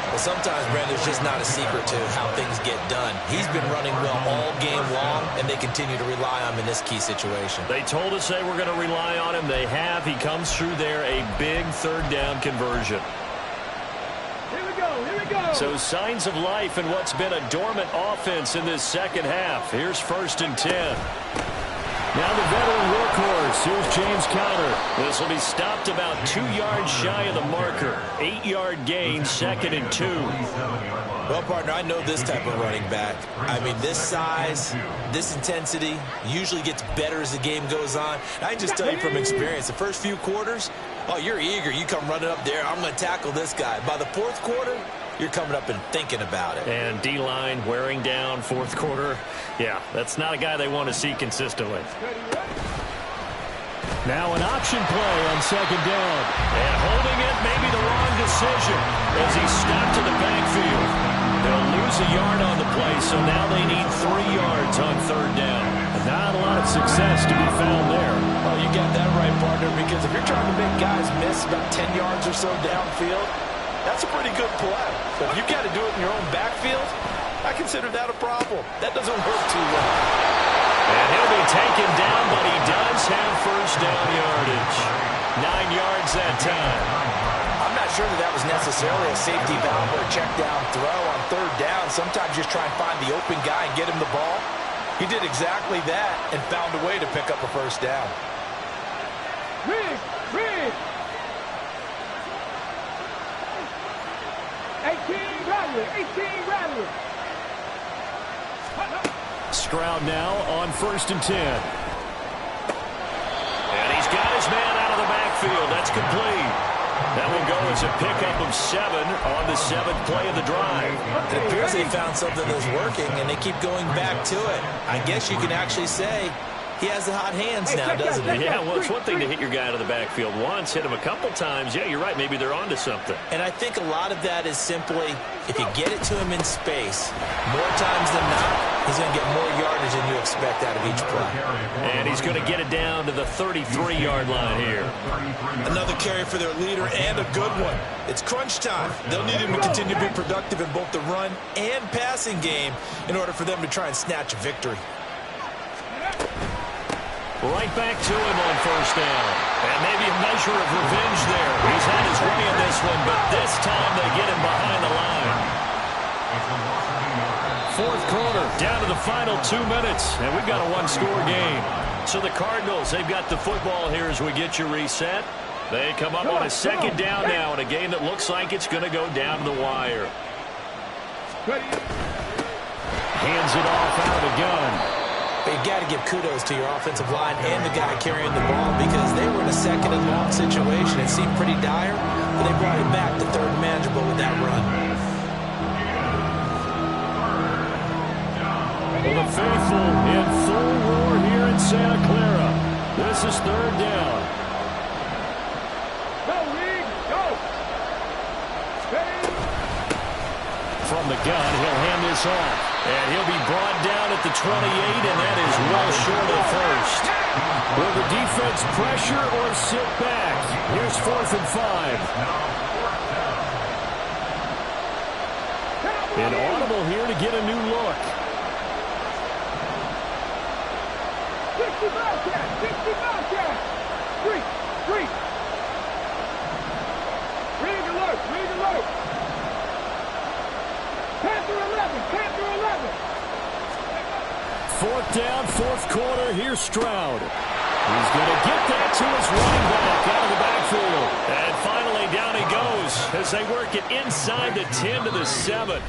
[SPEAKER 3] Well, sometimes, Brand, there's just not a secret to how things get done. He's been running well all game long, and they continue to rely on him in this key situation.
[SPEAKER 6] They told us they were going to rely on him. They have. He comes through there, a big 3rd down conversion.
[SPEAKER 4] Here we go, here we go.
[SPEAKER 6] So signs of life in what's been a dormant offense in this second half. Here's 1st and 10.
[SPEAKER 2] Now the veteran workhorse. Here's James Conner.
[SPEAKER 6] This will be stopped about 2 yards shy of the marker. 8-yard gain, 2nd and 2.
[SPEAKER 3] Well, partner, I know this type of running back. I mean, this size, this intensity usually gets better as the game goes on. I can just tell you from experience, the first few quarters, oh, you're eager. You come running up there, I'm going to tackle this guy. By the 4th quarter, you're coming up and thinking about it.
[SPEAKER 6] And D-line wearing down 4th quarter. Yeah, that's not a guy they want to see consistently.
[SPEAKER 2] Now an option play on 2nd down.
[SPEAKER 6] And holding it may be the wrong decision as he's stopped in the backfield. They'll lose a yard on the play, so now they need 3 yards on 3rd down.
[SPEAKER 2] Not a lot of success to be found there.
[SPEAKER 3] Oh, you got that right, partner, because if you're trying to make guys miss about 10 yards or so downfield, that's a pretty good play. But if you've got to do it in your own backfield, I consider that a problem. That doesn't work too well.
[SPEAKER 6] And he'll be taken down, but he does have 1st down yardage. 9 yards that time.
[SPEAKER 3] I'm not sure that was necessarily a safety valve or a check down throw on 3rd down. Sometimes just try and find the open guy and get him the ball. He did exactly that and found a way to pick up a 1st down.
[SPEAKER 4] Rig. 18 Rattler.
[SPEAKER 2] Stroud now on 1st and 10.
[SPEAKER 6] And he's got his man out of the backfield. That's complete. That will go as a pickup of 7 on the 7th play of the drive.
[SPEAKER 3] It appears they found something that's working, and they keep going back to it. I guess you can actually say He has the hot hands now, doesn't he?
[SPEAKER 6] Yeah, well, it's one thing to hit your guy out of the backfield once, hit him a couple times. Yeah, you're right. Maybe they're onto something.
[SPEAKER 3] And I think a lot of that is simply, if you get it to him in space, more times than not, he's going to get more yardage than you expect out of each play.
[SPEAKER 6] And he's going to get it down to the 33-yard line here.
[SPEAKER 3] Another carry for their leader, and a good one. It's crunch time. They'll need him to continue to be productive in both the run and passing game in order for them to try and snatch a victory.
[SPEAKER 6] Right back to him on first down. And maybe a measure of revenge there. He's had his way in this one, but this time they get him behind the line. Fourth quarter, down to the final 2 minutes, and we've got a one-score game. So the Cardinals, they've got the football here as we get you reset. They come up on a second down now in a game that looks like it's going to go down to the wire. Hands it off out of the gun.
[SPEAKER 3] But you got to give kudos to your offensive line and the guy carrying the ball because they were in a second and long situation. It seemed pretty dire, but they brought it back to third and manageable with that run.
[SPEAKER 2] Well, the faithful in full roar here in Santa Clara. This is third down.
[SPEAKER 4] Go, Reed, go. Ready?
[SPEAKER 2] From the gun, he'll hand this off.
[SPEAKER 6] And he'll be brought down at the 28, and that is well short of first.
[SPEAKER 2] Will the defense pressure or sit back? Here's 4th and 5. Inaudible here to get a new look.
[SPEAKER 4] 60 Bobcats, 60 Bobcats. Three. Read alert, read alert. Panther 11.
[SPEAKER 2] 4th down, 4th quarter. Here's Stroud. He's going to get that to his running back out of the backfield.
[SPEAKER 6] And finally, down he goes as they work it inside the 10 to the 7.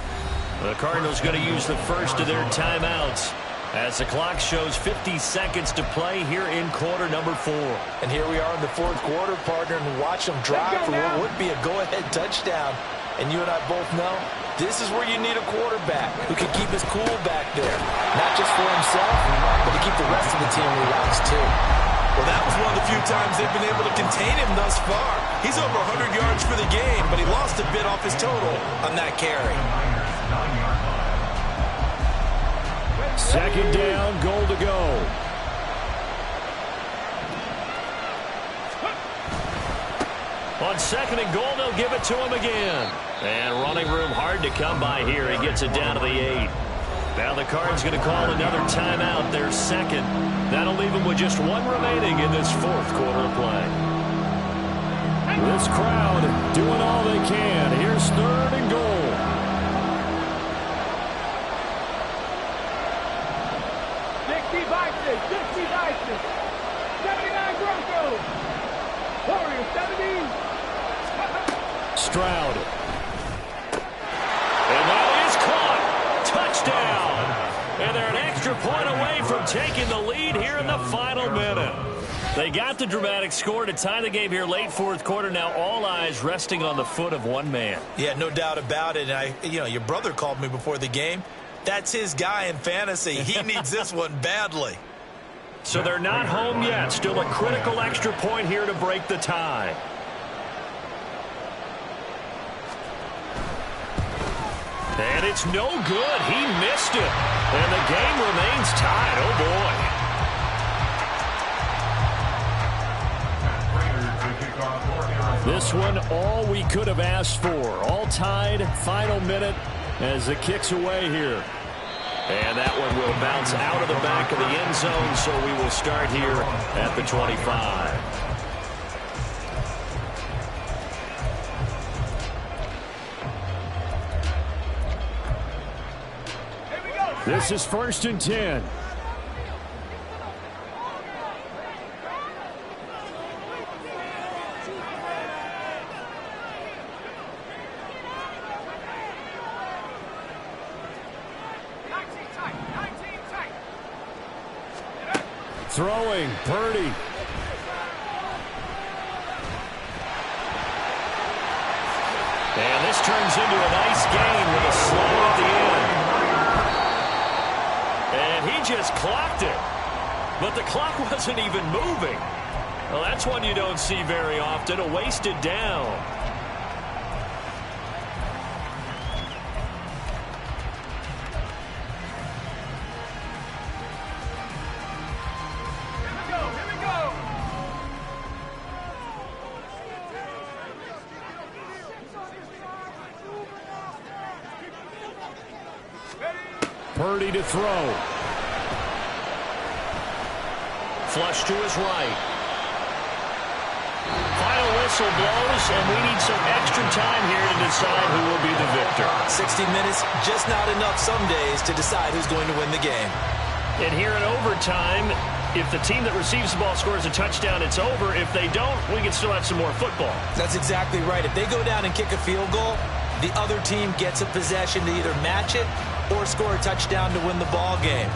[SPEAKER 6] The Cardinals going to use the first of their timeouts as the clock shows 50 seconds to play here in quarter number 4.
[SPEAKER 3] And here we are in the fourth quarter, partner, and watch them drive for what would be a go-ahead touchdown. And you and I both know this is where you need a quarterback who can keep his cool back there. Not just for himself, but to keep the rest of the team relaxed too. Well, that was one of the few times they've been able to contain him thus far. He's over 100 yards for the game, but he lost a bit off his total on that carry.
[SPEAKER 2] Second down, goal to go.
[SPEAKER 6] On second and goal, they'll give it to him again. And running room hard to come by here. He gets it down to the 8. Now the Cards going to call another timeout, their second. That'll leave them with just one remaining in this fourth quarter of play.
[SPEAKER 2] This crowd doing all they can. Here's third and goal.
[SPEAKER 4] Dixie Bison. 79 Broncos. Warriors 70.
[SPEAKER 2] Stroud.
[SPEAKER 6] And that is caught. Touchdown. And they're an extra point away from taking the lead here in the final minute. They got the dramatic score to tie the game here late fourth quarter. Now all eyes resting on the foot of one man.
[SPEAKER 3] Yeah, no doubt about it. And your brother called me before the game. That's his guy in fantasy. He needs this one badly.
[SPEAKER 6] So they're not home yet. Still a critical extra point here to break the tie. And it's no good. He missed it. And the game remains tied. Oh,
[SPEAKER 2] boy. This one, all we could have asked for. All tied, final minute as it kicks away here.
[SPEAKER 6] And that one will bounce out of the back of the end zone, so we will start here at the 25.
[SPEAKER 2] This is 1st and 10. Throwing, Purdy.
[SPEAKER 6] And this turns into a nice gain with a slow at the end. And he just clocked it. but the clock wasn't even moving. Well, that's one you don't see very often, a wasted down.
[SPEAKER 2] Purdy to throw.
[SPEAKER 6] Flush to his right. Final whistle blows, and we need some extra time here to decide who will be the victor.
[SPEAKER 3] 60 minutes, just not enough some days to decide who's going to win the game.
[SPEAKER 6] And here in overtime, if the team that receives the ball scores a touchdown, it's over. If they don't, we can still have some more football.
[SPEAKER 3] That's exactly right. If they go down and kick a field goal, the other team gets a possession to either match it or score a touchdown to win the ball game.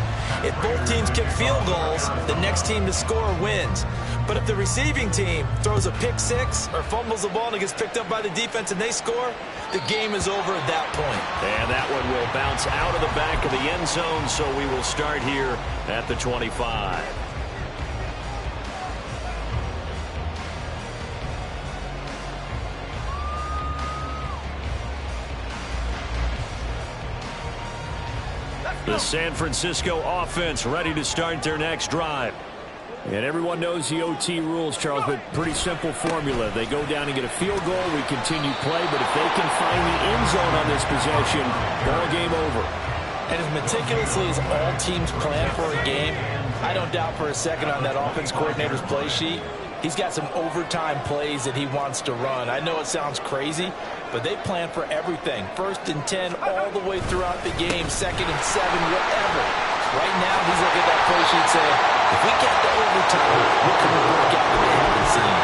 [SPEAKER 3] If both teams kick field goals, the next team to score wins. But if the receiving team throws a pick six or fumbles the ball and it gets picked up by the defense and they score, the game is over at that point.
[SPEAKER 6] And that one will bounce out of the back of the end zone, so we will start here at the 25. The San Francisco offense ready to start their next drive.
[SPEAKER 2] And everyone knows the OT rules, Charles, but pretty simple formula. They go down and get a field goal, we continue play, but if they can find the end zone on this possession, ball game over.
[SPEAKER 3] And as meticulously as all teams plan for a game, I don't doubt for a second on that offense coordinator's play sheet, he's got some overtime plays that he wants to run. I know it sounds crazy, but they plan for everything. 1st and 10 all the way throughout the game, 2nd and 7, whatever. Right now, he's looking at that play sheet saying, if we get to overtime, what can we work out that they haven't seen?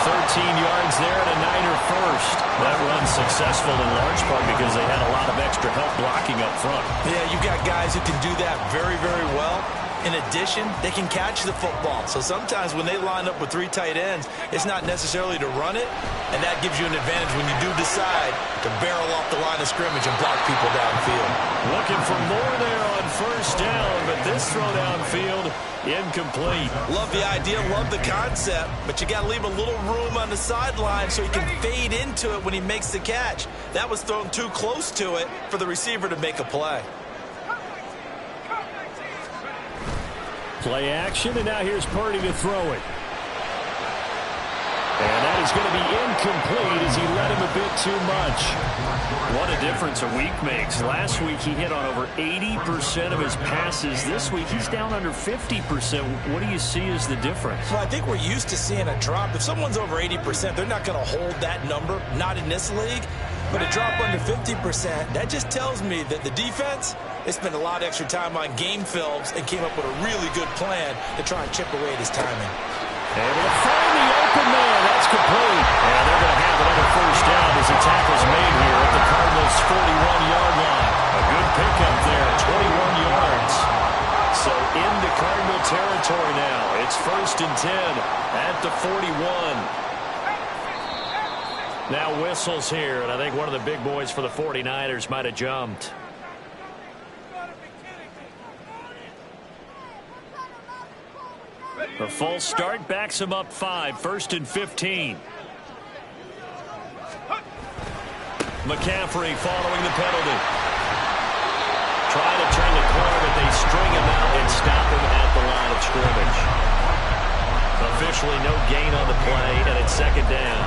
[SPEAKER 6] 13 yards there and a Niner first. That run successful in large part because they had a lot of extra help blocking up front.
[SPEAKER 3] Yeah, you've got guys who can do that very, very well. In addition, they can catch the football. So sometimes when they line up with 3 tight ends, it's not necessarily to run it, and that gives you an advantage when you do decide to barrel off the line of scrimmage and block people downfield.
[SPEAKER 6] Looking for more there on 1st down, but this throw downfield incomplete.
[SPEAKER 3] Love the idea, love the concept, but you got to leave a little room on the sideline so he can fade into it when he makes the catch. That was thrown too close to it for the receiver to make a play.
[SPEAKER 2] Play action, and now here's Purdy to throw it. And that is going to be incomplete as he led him a bit too much.
[SPEAKER 6] What a difference a week makes. Last week he hit on over 80% of his passes. This week he's down under 50%. What do you see as the difference?
[SPEAKER 3] Well, I think we're used to seeing a drop. If someone's over 80%, they're not going to hold that number, not in this league. But a drop under 50%, that just tells me that the defense, they spent a lot of extra time on game films and came up with a really good plan to try and chip away at his timing.
[SPEAKER 2] Able to find the open man. That's complete.
[SPEAKER 6] And they're going to have another 1st down as the tackle's made here at the Cardinals' 41-yard line. A good pickup there, 21 yards. So into Cardinal territory now. It's 1st and 10 at the 41. Now whistles here, and I think one of the big boys for the 49ers might have jumped. A false start backs him up 5, 1st and 15. McCaffrey following the penalty. Trying to turn the corner, but they string him out and stop him at the line of scrimmage. Officially no gain on the play, and it's 2nd down.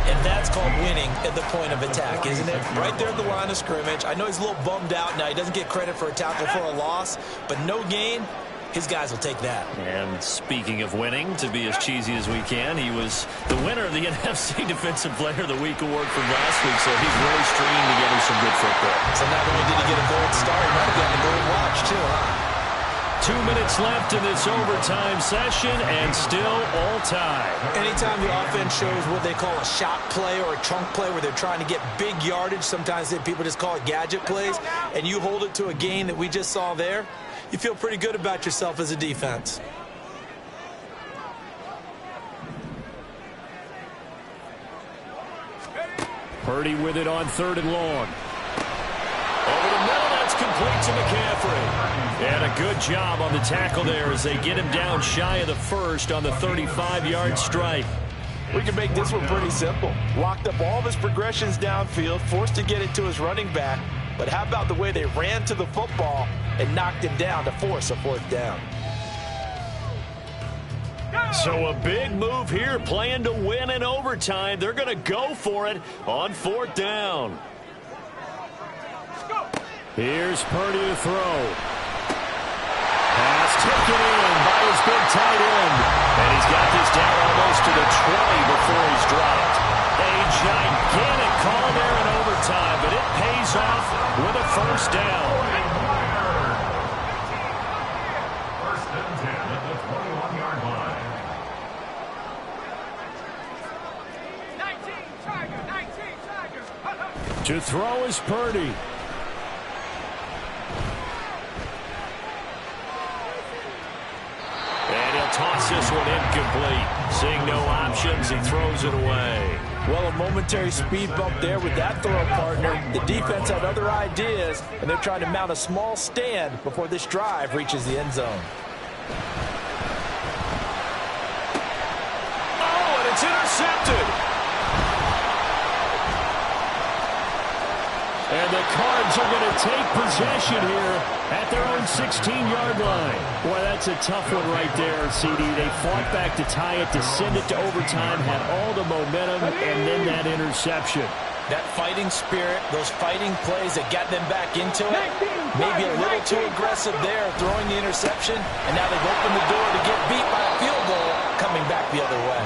[SPEAKER 3] And that's called winning at the point of attack, isn't it? Right there at the line of scrimmage. I know he's a little bummed out now. He doesn't get credit for a tackle for a loss, but no gain, his guys will take that.
[SPEAKER 6] And speaking of winning, to be as cheesy as we can, he was the winner of the NFC Defensive Player of the Week award from last week, so he's really stringing together some good football.
[SPEAKER 3] So not only did he get a gold star, he might have gotten a gold watch, too, huh?
[SPEAKER 6] 2 minutes left in this overtime session, and still all tied.
[SPEAKER 3] Anytime the offense shows what they call a shot play or a chunk play where they're trying to get big yardage, sometimes people just call it gadget plays, and you hold it to a gain that we just saw there, you feel pretty good about yourself as a defense.
[SPEAKER 2] Purdy with it on 3rd and long.
[SPEAKER 6] Over the middle, that's complete to McCaffrey. And a good job on the tackle there as they get him down shy of the first on the 35-yard strike.
[SPEAKER 3] We can make this one pretty simple. Locked up all of his progressions downfield, forced to get it to his running back. But how about the way they ran to the football and knocked him down to force a fourth down?
[SPEAKER 6] So a big move here, playing to win in overtime. They're going to go for it on fourth down.
[SPEAKER 2] Here's Purdy to throw. Pass taken in by his big tight end.
[SPEAKER 6] And he's got this down almost to the 20 before he's dropped. A gigantic call there in overtime, but it pays off with a first down.
[SPEAKER 5] First and 10 at the 21-yard line.
[SPEAKER 4] 19 Tiger.
[SPEAKER 2] To throw is Purdy.
[SPEAKER 6] And he'll toss this one incomplete. Seeing no options, he throws it away.
[SPEAKER 3] Well, a momentary speed bump there with that throw partner. The defense had other ideas, and they're trying to mount a small stand before this drive reaches the end zone.
[SPEAKER 6] Oh, and it's intercepted.
[SPEAKER 2] And the Cards are going to take possession here at their own 16-yard line. Boy, that's a tough one right there, CD. They fought back to tie it, to send it to overtime, had all the momentum, and then that interception.
[SPEAKER 3] That fighting spirit, those fighting plays that got them back into it, maybe a little too aggressive there, throwing the interception, and now they've opened the door to get beat by a field goal coming back the other way.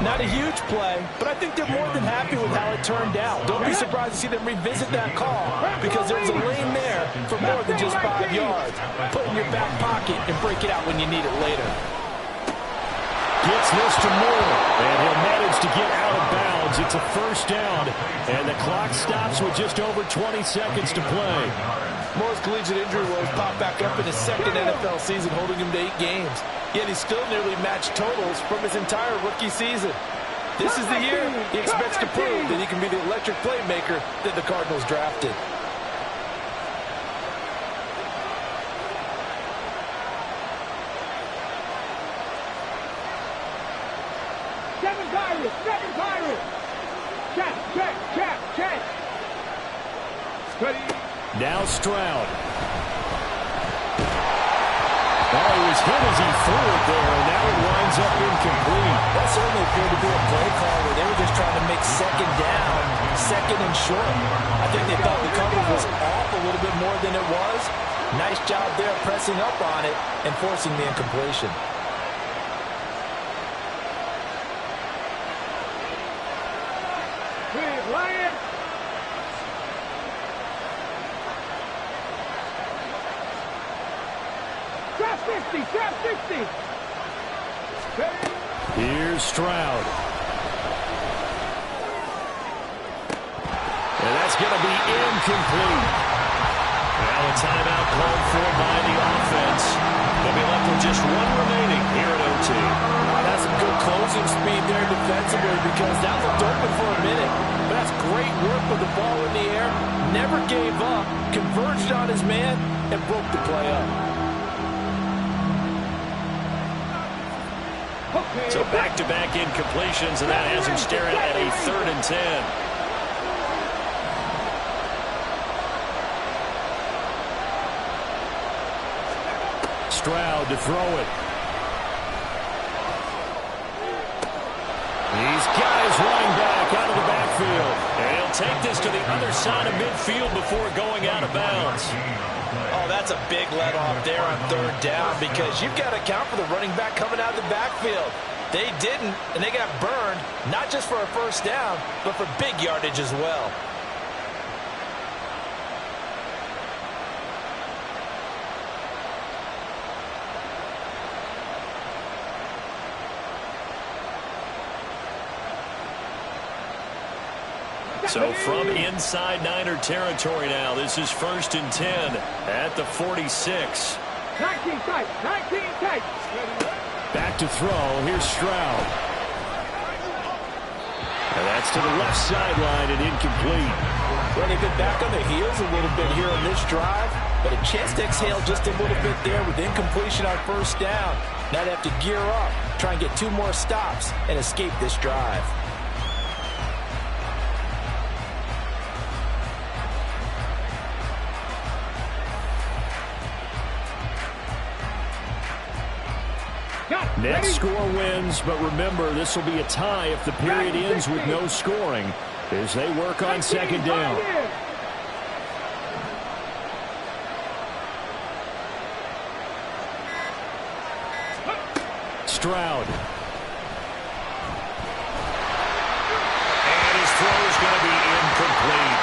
[SPEAKER 3] Not a huge play, but I think they're more than happy with how it turned out. Don't be surprised to see them revisit that call because there's a lane there for more than just 5 yards. Put it in your back pocket and break it out when you need it later.
[SPEAKER 2] Gets this to Moore, and he'll manage to get out of bounds. It's a first down, and the clock stops with just over 20 seconds to play.
[SPEAKER 3] Moore's collegiate injury woes popped back up in his second NFL season, holding him to 8 games. Yet he still nearly matched totals from his entire rookie season. This is the year he expects to prove that he can be the electric playmaker that the Cardinals drafted.
[SPEAKER 4] Seven Pirates. Check. Steady.
[SPEAKER 2] Now Stroud. Oh, he was hit as he threw it there, and now it winds up incomplete.
[SPEAKER 3] That certainly appeared to be a play call where they were just trying to make second down, second and short. I think they thought the coverage was off a little bit more than it was. Nice job there pressing up on it and forcing the incompletion.
[SPEAKER 4] Lion. Trap 60.
[SPEAKER 2] Here's Stroud. And that's going to be incomplete. Now a timeout called for by the offense. They'll be left with just one remaining here at OT.
[SPEAKER 3] That's some good closing speed there defensively because that looked open for a minute. But that's great work with the ball in the air. Never gave up, converged on his man, and broke the play up.
[SPEAKER 6] So back-to-back incompletions, and that has him staring at a 3rd and 10.
[SPEAKER 2] Stroud to throw it. He's got his running back out of the backfield.
[SPEAKER 6] And he'll take this to the other side of midfield before going out of bounds.
[SPEAKER 3] Oh, that's a big let-off there on 3rd down because you've got to account for the running back coming out of the backfield. They didn't, and they got burned, not just for a first down, but for big yardage as well.
[SPEAKER 6] So from inside Niner territory now, this is 1st and 10 at the 46.
[SPEAKER 4] 19 tight.
[SPEAKER 2] Back to throw. Here's Stroud. And that's to the left sideline and incomplete.
[SPEAKER 3] Well, they've been back on their heels a little bit here on this drive, but a chance to exhale just a little bit there with incompletion on first down. Now they have to gear up, try and get 2 more stops, and escape this drive.
[SPEAKER 2] Next score wins, but remember, this will be a tie if the period ends with no scoring as they work on second down. Stroud.
[SPEAKER 6] And his throw is going to be incomplete.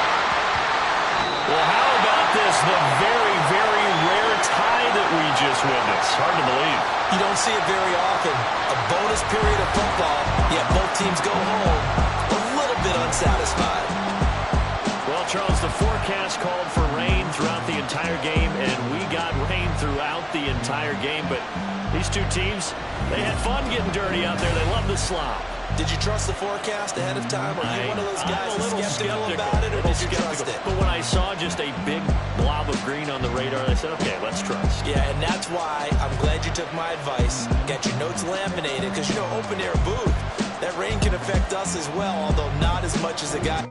[SPEAKER 6] Well, how about this? The very, very rare tie that we just witnessed. Hard to believe.
[SPEAKER 3] You don't see it very often. A bonus period of football, yet both teams go home a little bit unsatisfied.
[SPEAKER 6] Well, Charles, the forecast called for rain throughout the entire game, and we got rain throughout the entire game. But these two teams, they had fun getting dirty out there. They love the slop.
[SPEAKER 3] Did you trust the forecast ahead of time? Are you one of those guys
[SPEAKER 6] I'm a little skeptical
[SPEAKER 3] about it, or did you trust it?
[SPEAKER 6] But when I saw just a big blob of green on the radar, I said, okay, let's trust.
[SPEAKER 3] Yeah, and that's why I'm glad you took my advice. Get your notes laminated, because, you know, open-air booth, that rain can affect us as well, although not as much as it got.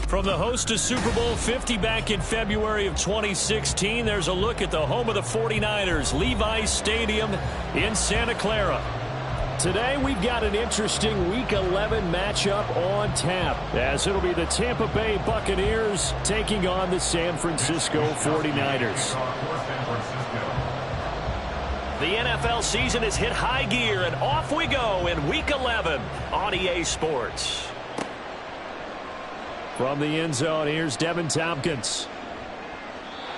[SPEAKER 6] From the host of Super Bowl 50 back in February of 2016, there's a look at the home of the 49ers, Levi's Stadium in Santa Clara.
[SPEAKER 2] Today we've got an interesting Week 11 matchup on tap, as it'll be the Tampa Bay Buccaneers taking on the San Francisco 49ers.
[SPEAKER 6] The NFL season has hit high gear, and off we go in Week 11 on EA Sports.
[SPEAKER 2] From the end zone, here's Devin Tompkins.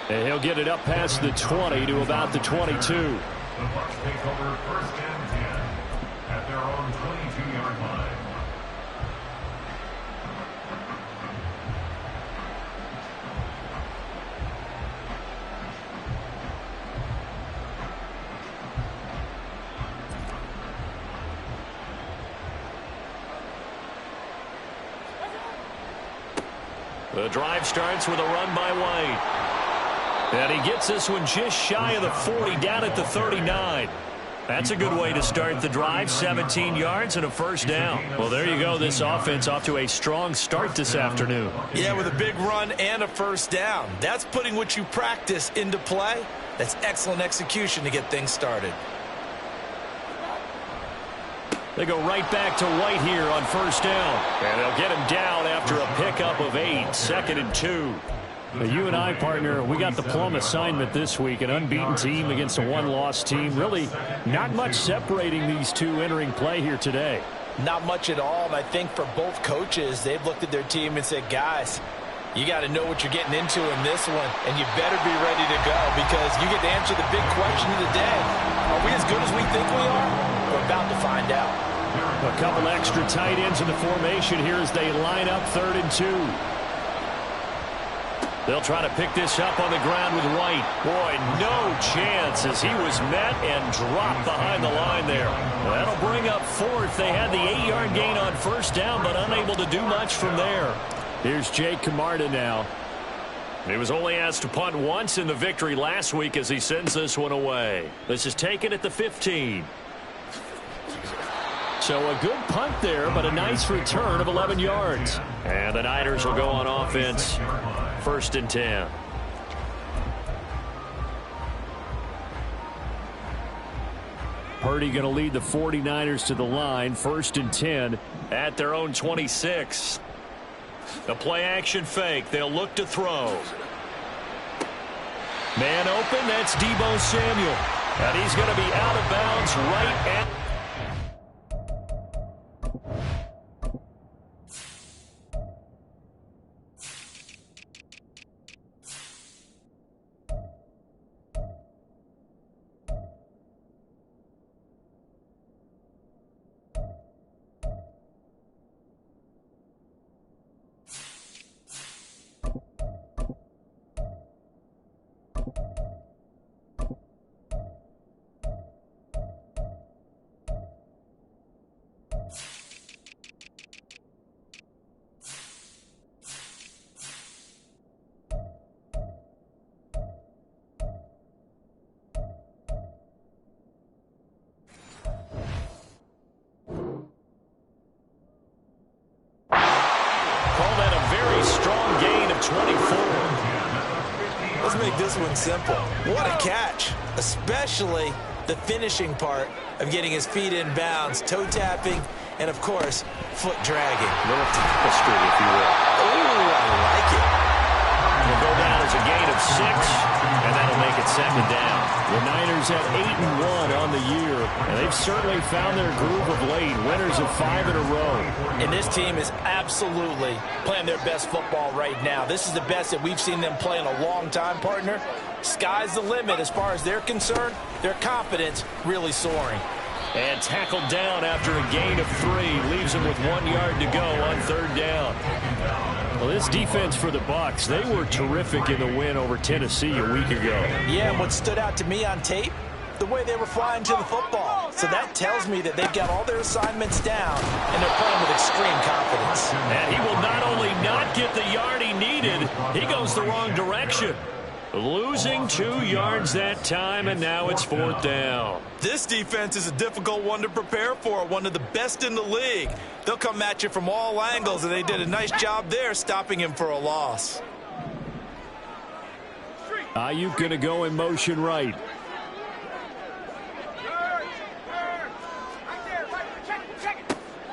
[SPEAKER 2] And he'll get it up past the 20 to about the 22.
[SPEAKER 5] The Bucs take over first and 10 at their own 22-yard line.
[SPEAKER 6] The drive starts with a run by White. And he gets this one just shy of the 40, down at the 39. That's a good way to start the drive, 17 yards and a first down.
[SPEAKER 2] Well, there you go. This offense off to a strong start this afternoon.
[SPEAKER 3] Yeah, with a big run and a first down. That's putting what you practice into play. That's excellent execution to get things started.
[SPEAKER 2] They go right back to White here on first down. And they'll get him down after a pickup of 8, 2nd and 2. You and I, partner, we got the plum assignment this week. An unbeaten team against a one-loss team. Really not much separating these two entering play here today.
[SPEAKER 3] Not much at all, and I think for both coaches, they've looked at their team and said, guys, You got to know what you're getting into in this one, and you better be ready to go because you get to answer the big question of the day. Are we as good as we think we are? We're about to find out.
[SPEAKER 2] A couple extra tight ends in the formation here as they line up 3rd and 2. They'll try to pick this up on the ground with White. Boy, no chance as he was met and dropped behind the line there. That'll bring up 4th. They had the 8-yard gain on 1st down, but unable to do much from there. Here's Jake Camarda now. He was only asked to punt once in the victory last week as he sends this one away. This is taken at the 15. So a good punt there, but a nice return of 11 yards. And the Niners will go on offense. 1st and 10. Purdy going to lead the 49ers to the line. 1st and 10 at their own 26. The play action fake. They'll look to throw. Man open. That's Deebo Samuel. And he's going to be out of bounds right at...
[SPEAKER 3] Let's make this one simple. What a catch, especially the finishing part of getting his feet in bounds, toe tapping, and of course, foot dragging.
[SPEAKER 6] A little tapestry, if you will.
[SPEAKER 3] Oh, I like it.
[SPEAKER 6] Will go down as a gain of 6, and that'll make it 2nd down.
[SPEAKER 2] The Niners at 8-1 on the year, and they've certainly found their groove of late. Winners of 5 in a row.
[SPEAKER 3] And this team is absolutely playing their best football right now. This is the best that we've seen them play in a long time, partner. Sky's the limit as far as they're concerned. Their confidence really soaring.
[SPEAKER 2] And tackled down after a gain of 3. Leaves him with 1 yard to go on 3rd down. Well, this defense for the Bucs, they were terrific in the win over Tennessee a week ago.
[SPEAKER 3] Yeah, and what stood out to me on tape, the way they were flying to the football. So that tells me that they've got all their assignments down, and they're playing with extreme confidence.
[SPEAKER 2] And he will not only not get the yard he needed, he goes the wrong direction. Losing 2 yards that time, and now it's 4th down.
[SPEAKER 3] This defense is a difficult one to prepare for, one of the best in the league. They'll come at you from all angles, and they did a nice job there stopping him for a loss.
[SPEAKER 2] Ayuk going to go in motion right.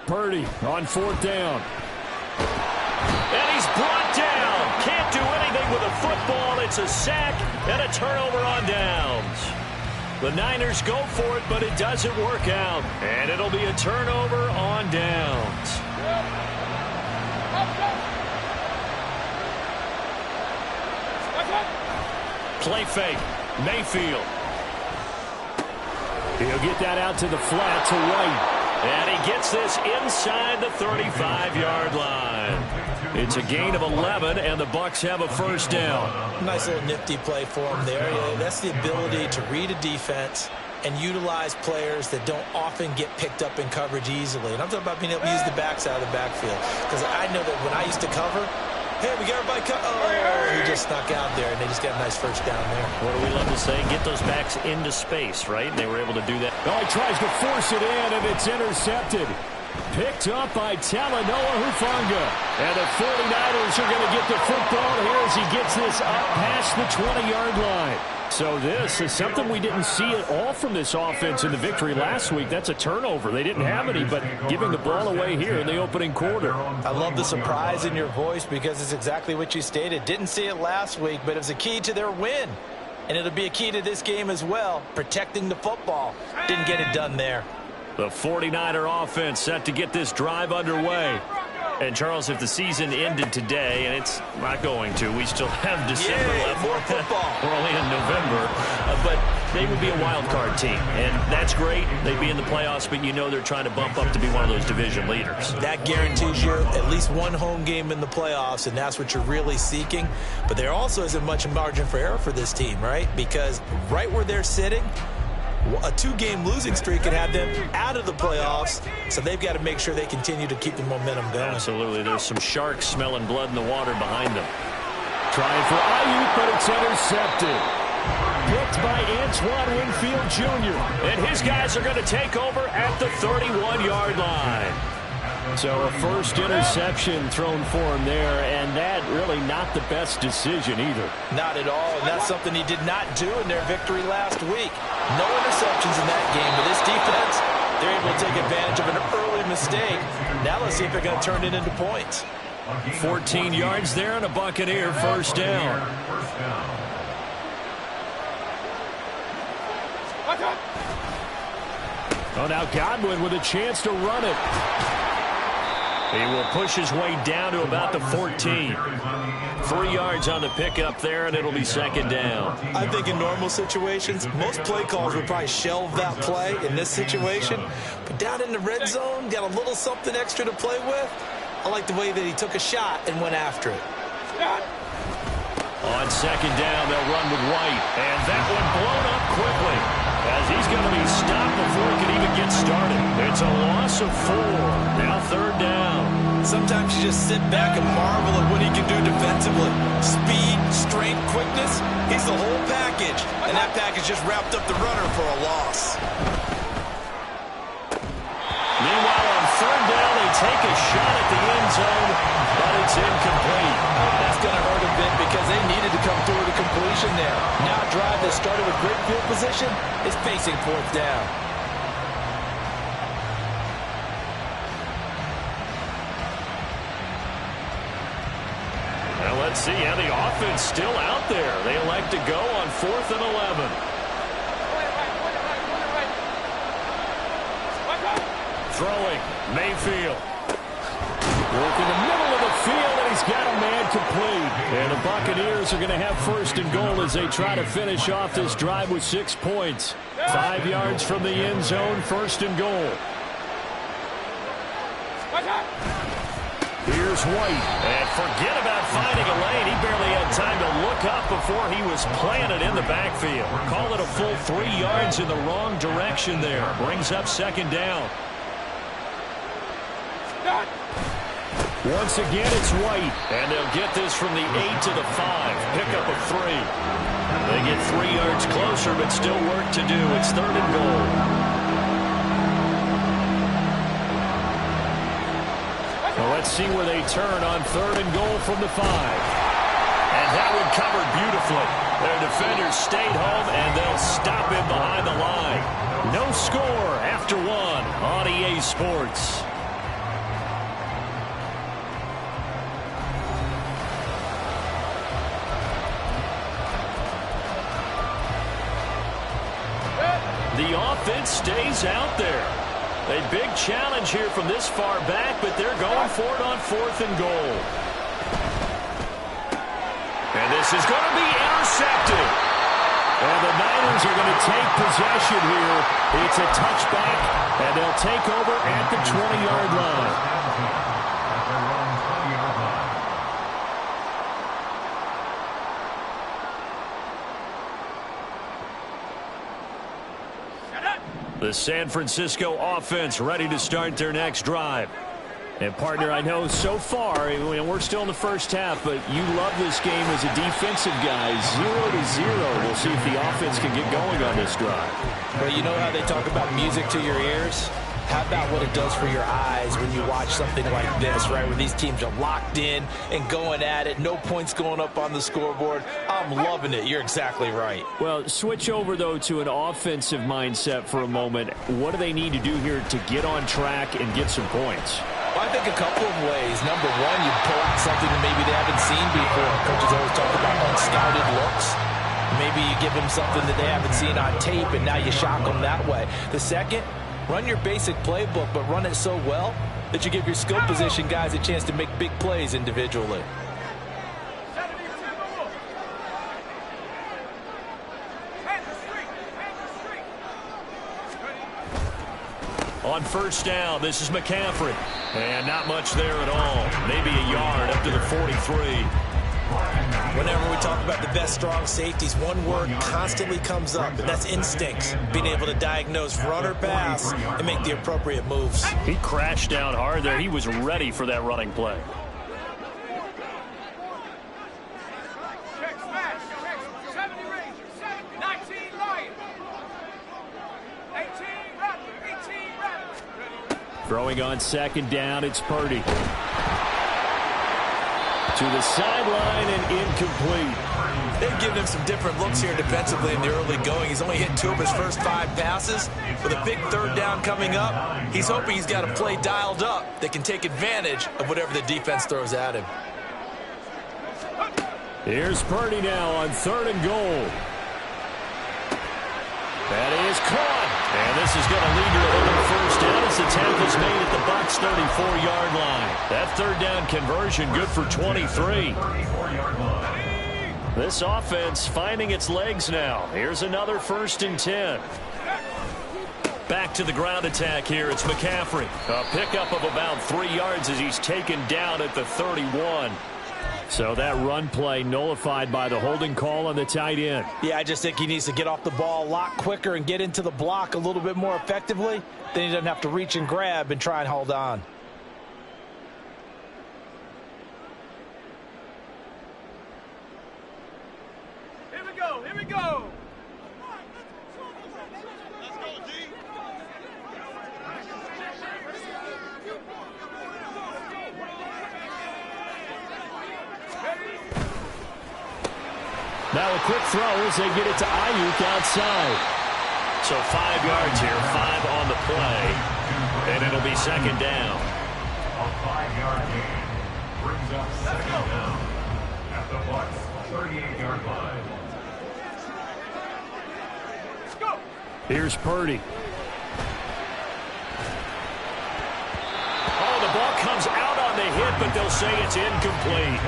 [SPEAKER 2] Purdy on 4th down. And he's brought down. Can't do anything with a football. It's a sack and a turnover on downs. The Niners go for it, but it doesn't work out. And it'll be a turnover on downs. Play fake. Mayfield. He'll get that out to the flat to White. And he gets this inside the 35-yard line. It's a gain of 11, and the Bucs have a 1st down.
[SPEAKER 3] Nice little nifty play for him there. Yeah, that's the ability to read a defense and utilize players that don't often get picked up in coverage easily. And I'm talking about being able to use the backside of the backfield. Because I know that when I used to cover, hey, we got everybody cut. Oh, he just snuck out there, and they just got a nice 1st down there.
[SPEAKER 6] What do we love to say? Get those backs into space, right? And they were able to do that.
[SPEAKER 2] Oh, he tries to force it in, and it's intercepted. Picked up by Talanoa Hufanga. And the 49ers are going to get the football here as he gets this up past the 20-yard line. So this is something we didn't see at all from this offense in the victory last week. That's a turnover. They didn't have any, but giving the ball away here in the opening quarter.
[SPEAKER 3] I love the surprise in your voice because it's exactly what you stated. Didn't see it last week, but it was a key to their win. And it'll be a key to this game as well, protecting the football. Didn't get it done there.
[SPEAKER 2] The 49er offense set to get this drive underway.
[SPEAKER 6] And, Charles, if the season ended today, and it's not going to, we still have December left.
[SPEAKER 3] More football.
[SPEAKER 6] We're only in November. But they would be a wild card team, and that's great. They'd be in the playoffs, but you know they're trying to bump up to be one of those division leaders.
[SPEAKER 3] That guarantees you at least one home game in the playoffs, and that's what you're really seeking. But there also isn't much margin for error for this team, right? Because right where they're sitting, a 2-game losing streak could have them out of the playoffs, so they've got to make sure they continue to keep the momentum going.
[SPEAKER 6] Absolutely. There's some sharks smelling blood in the water behind them. Trying for Ayuk, but it's intercepted. Picked by Antoine Winfield Jr. And his guys are going to take over at the 31-yard line. So a first interception thrown for him there, and that really not the best decision either.
[SPEAKER 3] Not at all, and that's something he did not do in their victory last week. No interceptions in that game, but this defense, they're able to take advantage of an early mistake. Now let's see if they're going to turn it into points.
[SPEAKER 6] 14 yards there and a Buccaneer first down. Oh, now Godwin with a chance to run it. He will push his way down to about the 14. 3 yards on the pickup there, and it'll be second down.
[SPEAKER 3] I think in normal situations, most play calls would probably shelve that play in this situation. But down in the red zone, got a little something extra to play with. I like the way that he took a shot and went after it.
[SPEAKER 6] On second down, they'll run with White. And that one blown up quickly, as he's going to be stopped before he can even get started. It's a loss of 4. Now third down.
[SPEAKER 3] Sometimes you just sit back and marvel at what he can do defensively. Speed, strength, quickness. He's the whole package. And that package just wrapped up the runner for a loss.
[SPEAKER 6] Meanwhile, on third down, they take a shot at the end zone, but it's incomplete.
[SPEAKER 3] That's going to hurt a bit because they needed to come through with a completion there. Now a drive that started with great field position is facing fourth down.
[SPEAKER 6] Well, let's see how the offense still out there. They elect to go on 4th and 11. Throwing, Mayfield. Working the middle of the field, and he's got a man complete. And the Buccaneers are going to have first and goal as they try to finish off this drive with 6 points. 5 yards from the end zone, first and goal. Here's White. And forget about finding a lane. He barely had time to look up before he was planted in the backfield. Call it a full 3 yards in the wrong direction there. Brings up second down. Once again, it's White, and they'll get this from the 8 to the 5. Pickup of 3. They get 3 yards closer, but still work to do. It's third and goal. Well, let's see where they turn on third and goal from the 5. And that one covered beautifully. Their defenders stayed home, and they'll stop him behind the line. No score after 1 on EA Sports. The offense stays out there. A big challenge here from this far back, but they're going for it on 4th and goal. And this is going to be intercepted. And the Niners are going to take possession here. It's a touchback, and they'll take over at the 20-yard line. The San Francisco offense ready to start their next drive. And, partner, I know so far, we're still in the first half, but you love this game as a defensive guy. 0-0. We'll see if the offense can get going on this drive.
[SPEAKER 3] Well, you know how they talk about music to your ears? How about what it does for your eyes when you watch something like this, right, where these teams are locked in and going at it, no points going up on the scoreboard? I'm loving it. You're exactly right.
[SPEAKER 6] Well, switch over, though, to an offensive mindset for a moment. What do they need to do here to get on track and get some points?
[SPEAKER 3] Well, I think a couple of ways. Number one, you pull out something that maybe they haven't seen before. Coaches always talk about unscouted looks. Maybe you give them something that they haven't seen on tape, and now you shock them that way. The second, run your basic playbook, but run it so well that you give your skill position guys a chance to make big plays individually.
[SPEAKER 6] On first down, this is McCaffrey. And not much there at all. Maybe a yard up to the 43.
[SPEAKER 3] Whenever we talk about the best strong safeties, one word constantly comes up, and that's instincts. Being able to diagnose run or pass and make the appropriate moves.
[SPEAKER 6] He crashed down hard there. He was ready for that running play. Throwing on second down, it's Purdy. To the sideline and incomplete.
[SPEAKER 3] They've given him some different looks here defensively in the early going. He's only hit 2 of his first 5 passes. With a big third down coming up, he's hoping he's got a play dialed up that can take advantage of whatever the defense throws at him.
[SPEAKER 6] Here's Purdy now on 3rd and goal. That is caught. And this is going to lead to another first down as the tackle's made at the Bucs 34-yard line. That 3rd down conversion good for 23. This offense finding its legs now. Here's another 1st and 10. Back to the ground attack here. It's McCaffrey. A pickup of about 3 yards as he's taken down at the 31. So that run play nullified by the holding call on the tight end.
[SPEAKER 3] Yeah, I just think he needs to get off the ball a lot quicker and get into the block a little bit more effectively. Then he doesn't have to reach and grab and try and hold on.
[SPEAKER 4] Here we go, here we go.
[SPEAKER 2] Now a quick throw as they get it to Ayuk outside.
[SPEAKER 6] So 5 yards here, 5 on the play, and it'll be 2nd down.
[SPEAKER 5] A 5-yard gain brings up 2nd down at the Bucs 38-yard line.
[SPEAKER 2] Here's Purdy.
[SPEAKER 6] Oh, the ball comes out on the hit, but they'll say it's incomplete.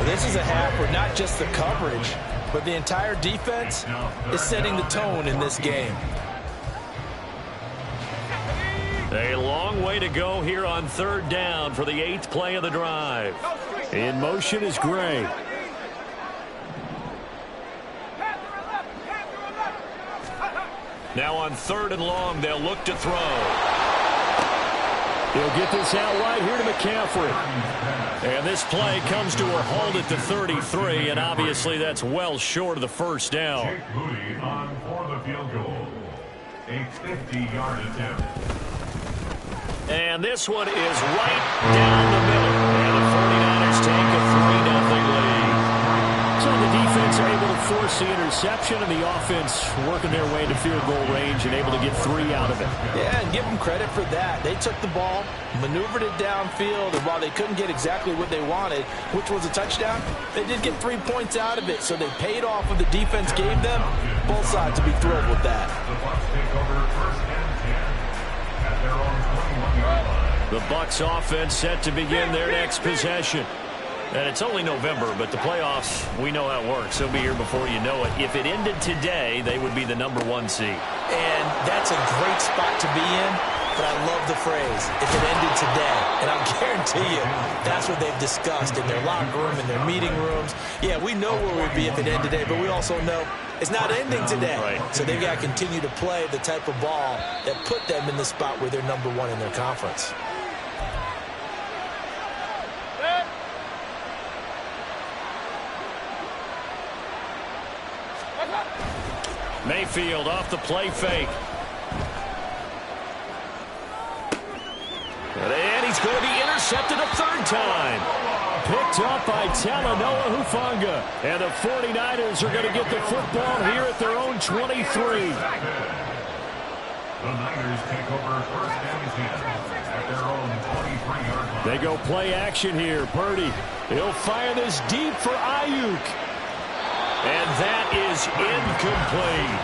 [SPEAKER 3] This is a half where not just the coverage, but the entire defense is setting the tone in this game.
[SPEAKER 6] A long way to go here on 3rd down for the 8th play of the drive.
[SPEAKER 2] In motion is Gray.
[SPEAKER 6] Now on 3rd and long, they'll look to throw.
[SPEAKER 2] He'll get this out wide here to McCaffrey.
[SPEAKER 6] And this play comes to a halt at the 33, and obviously that's well short of the 1st down.
[SPEAKER 5] Jake Moody on for the field goal. A 50-yard attempt.
[SPEAKER 6] And this one is right down the middle. And the 49ers take a 3-0 lead.
[SPEAKER 2] So the defense are able to force the interception, and the offense working their way into field goal range and able to get 3 out of it.
[SPEAKER 3] Yeah, and give them credit for that. They took the ball, maneuvered it downfield, and while they couldn't get exactly what they wanted, which was a touchdown, they did get 3 points out of it, so they paid off what the defense gave them. Both sides will be thrilled with that.
[SPEAKER 5] The Bucs take over 1st and 10 at their own 21-yard line.
[SPEAKER 6] The Bucs offense set to begin their next possession. And it's only November, but the playoffs, we know how it works. They'll be here before you know it. If it ended today, they would be the #1 seed.
[SPEAKER 3] And that's a great spot to be in, but I love the phrase, if it ended today. And I'll guarantee you, that's what they've discussed in their locker room, in their meeting rooms. Yeah, we know where we'd be if it ended today, but we also know it's not ending today.
[SPEAKER 6] Right.
[SPEAKER 3] So they've got to continue to play the type of ball that put them in the spot where they're #1 in their conference.
[SPEAKER 6] Mayfield off the play fake. And he's going to be intercepted a 3rd time.
[SPEAKER 2] Picked up by Talanoa Hufanga. And the 49ers are going to get the football here at their own 23.
[SPEAKER 5] The Niners take over 1st and 10 at their own 23-yard line.
[SPEAKER 2] They go play action here. Purdy. He'll fire this deep for Ayuk.
[SPEAKER 6] And that is incomplete.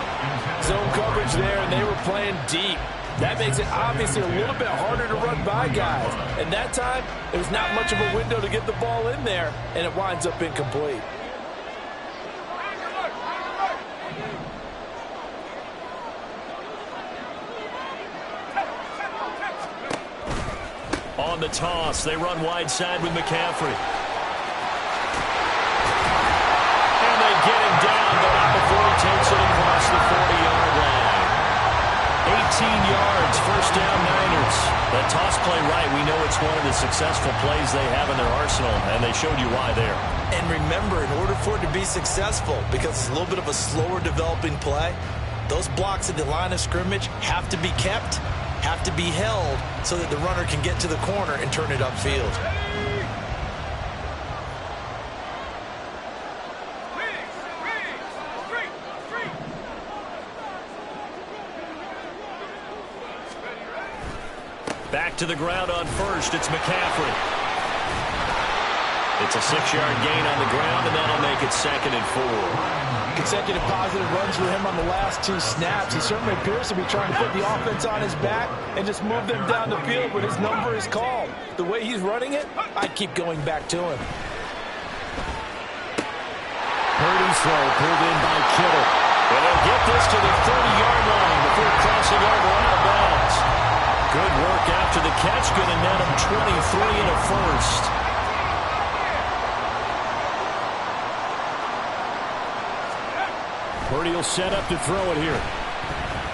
[SPEAKER 3] Zone coverage there, and they were playing deep. That makes it obviously a little bit harder to run by guys. And that time, it was not much of a window to get the ball in there, and it winds up incomplete.
[SPEAKER 6] On the toss, they run wide side with McCaffrey. And they get him down, but not before he takes it across the 40-yard line. 18 yards, first down Niners. That toss play right, we know it's one of the successful plays they have in their arsenal, and they showed you why there.
[SPEAKER 3] And remember, in order for it to be successful, because it's a little bit of a slower developing play, those blocks at the line of scrimmage have to be kept, have to be held, so that the runner can get to the corner and turn it upfield.
[SPEAKER 6] Back to the ground on first, it's McCaffrey. It's a 6-yard gain on the ground, and that'll make it 2nd and 4.
[SPEAKER 3] Consecutive positive runs for him on the last 2 snaps. He certainly appears to be trying to put the offense on his back and just move them down the field when his number is called. The way he's running it, I'd keep going back to him.
[SPEAKER 2] Purdy's throw pulled in by Kittle.
[SPEAKER 6] And they'll get this to the 30-yard line before crossing over out of bounds. Good work after the catch. Going to net him 23 and a first.
[SPEAKER 2] Purdy will set up to throw it here.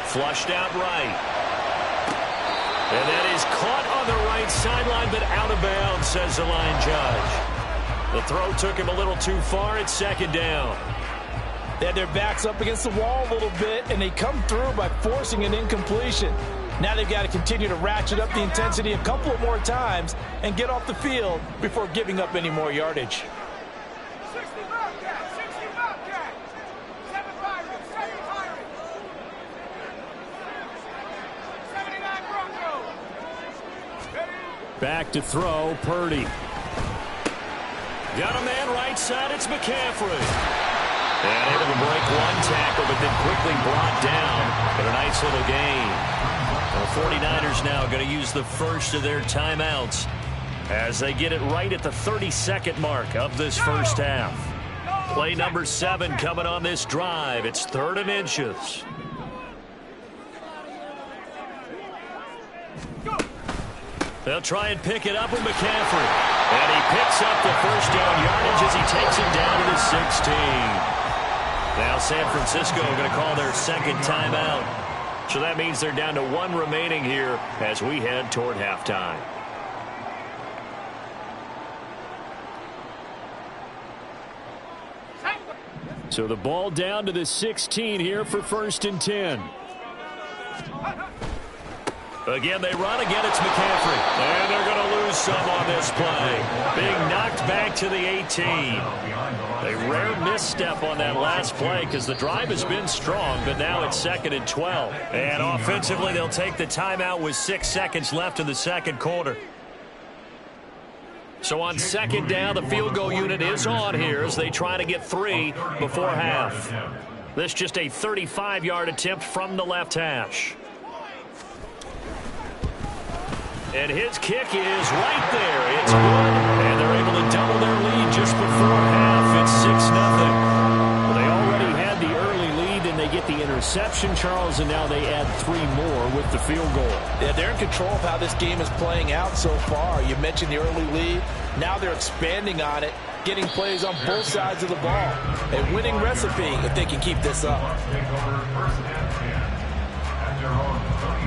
[SPEAKER 6] Flushed out right. And that is caught on the right sideline, but out of bounds, says the line judge. The throw took him a little too far. It's 2nd down.
[SPEAKER 3] They had their backs up against the wall a little bit, and they come through by forcing an incompletion. Now they've got to continue to ratchet up the intensity a couple of more times and get off the field before giving up any more yardage.
[SPEAKER 4] 60 Bobcats, 60 Bobcats. 7 Pirates, 7 Pirates. 79 Broncos.
[SPEAKER 2] Back to throw, Purdy.
[SPEAKER 6] Got a man right side. It's McCaffrey. And able to break one tackle, but then quickly brought down. But a nice little gain. The 49ers now going to use the first of their timeouts as they get it right at the 32nd mark of this first half. Play number 7 coming on this drive. It's 3rd and inches. They'll try and pick it up with McCaffrey. And he picks up the first down yardage as he takes it down to the 16. Now San Francisco going to call their 2nd timeout. So that means they're down to 1 remaining here as we head toward halftime.
[SPEAKER 2] So the ball down to the 16 here for 1st and 10.
[SPEAKER 6] Again, they run. Again, it's McCaffrey. And they're going to lose some on this play. Being knocked back to the 18. A rare misstep on that last play because the drive has been strong, but now it's 2nd and 12. And offensively, they'll take the timeout with 6 seconds left in the 2nd quarter. So on 2nd down, the field goal unit is on here as they try to get 3 before half. This just a 35-yard attempt from the left hash. And his kick is right there. It's good. And they're able to double their lead just before half. It's 6-0.
[SPEAKER 2] Well, they already had the early lead, and they get the interception, Charles, and now they add 3 more with the field goal.
[SPEAKER 3] Yeah, they're in control of how this game is playing out so far. You mentioned the early lead. Now they're expanding on it, getting plays on both sides of the ball. A winning recipe if they can keep this up.
[SPEAKER 5] Take over 1st and 10 at their own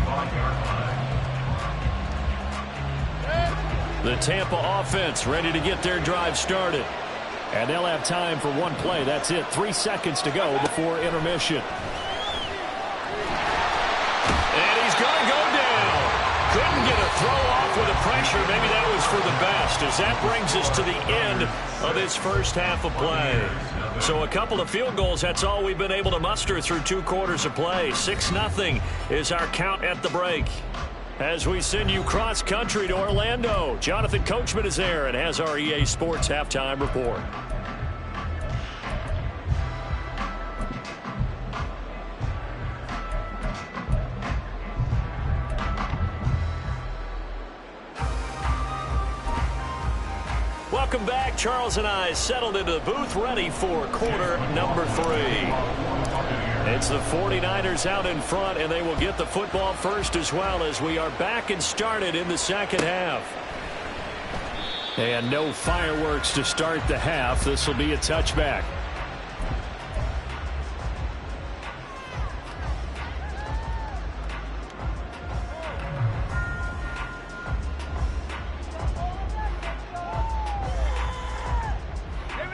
[SPEAKER 5] 35-yard line.
[SPEAKER 6] The Tampa offense ready to get their drive started.
[SPEAKER 2] And they'll have time for 1 play. That's it. 3 seconds to go before intermission.
[SPEAKER 6] And he's going to go down. Couldn't get a throw off with the pressure. Maybe that was for the best as that brings us to the end of this first half of play. So a couple of field goals, that's all we've been able to muster through 2 quarters of play. 6-0 is our count at the break. As we send you cross-country to Orlando, Jonathan Coachman is there and has our EA Sports Halftime Report. Welcome back. Charles and I settled into the booth ready for quarter number 3. It's the 49ers out in front, and they will get the football first as well as we are back and started in the second half. And no fireworks to start the half. This will be a touchback.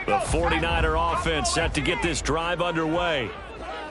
[SPEAKER 6] The 49er offense set to get this drive underway.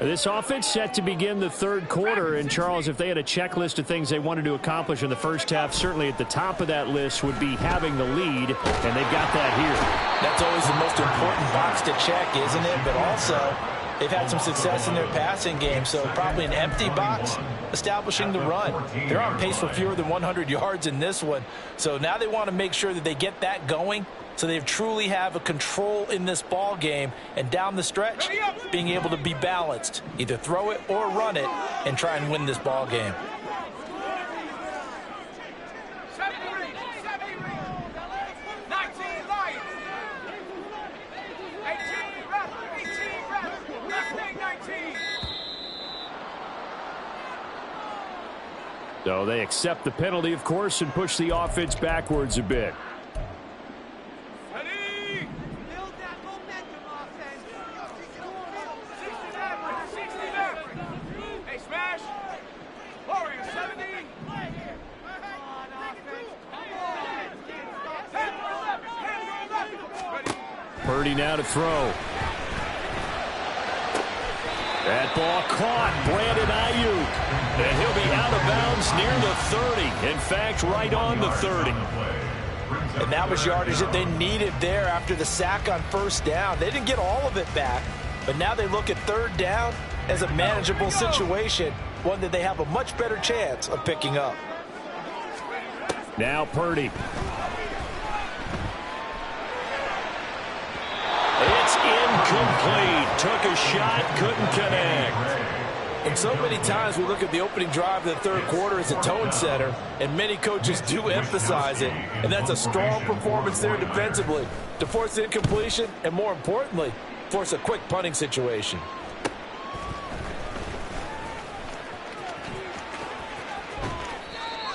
[SPEAKER 6] This offense set to begin the third quarter. And, Charles, if they had a checklist of things they wanted to accomplish in the first half, certainly at the top of that list would be having the lead, and they've got that here.
[SPEAKER 3] That's always the most important box to check, isn't it? But also, they've had some success in their passing game, so probably an empty box establishing the run. They're on pace for fewer than 100 yards in this one. So now they want to make sure that they get that going, so they truly have a control in this ball game, and down the stretch, being able to be balanced, either throw it or run it, and try and win this ball game.
[SPEAKER 2] So they accept the penalty, of course, and push the offense backwards a bit. Purdy now to throw. That ball caught. Brandon Ayuk. And he'll be out of bounds near the 30. In fact, right on the 30.
[SPEAKER 3] And that was yardage that they needed there after the sack on first down. They didn't get all of it back, but now they look at third down as a manageable situation, one that they have a much better chance of picking up.
[SPEAKER 2] Now Purdy.
[SPEAKER 6] It's incomplete. Took a shot, couldn't connect.
[SPEAKER 3] And so many times we look at the opening drive of the third quarter as a tone setter, and many coaches do emphasize it. And that's a strong performance there defensively to force incompletion and, more importantly, force a quick punting situation.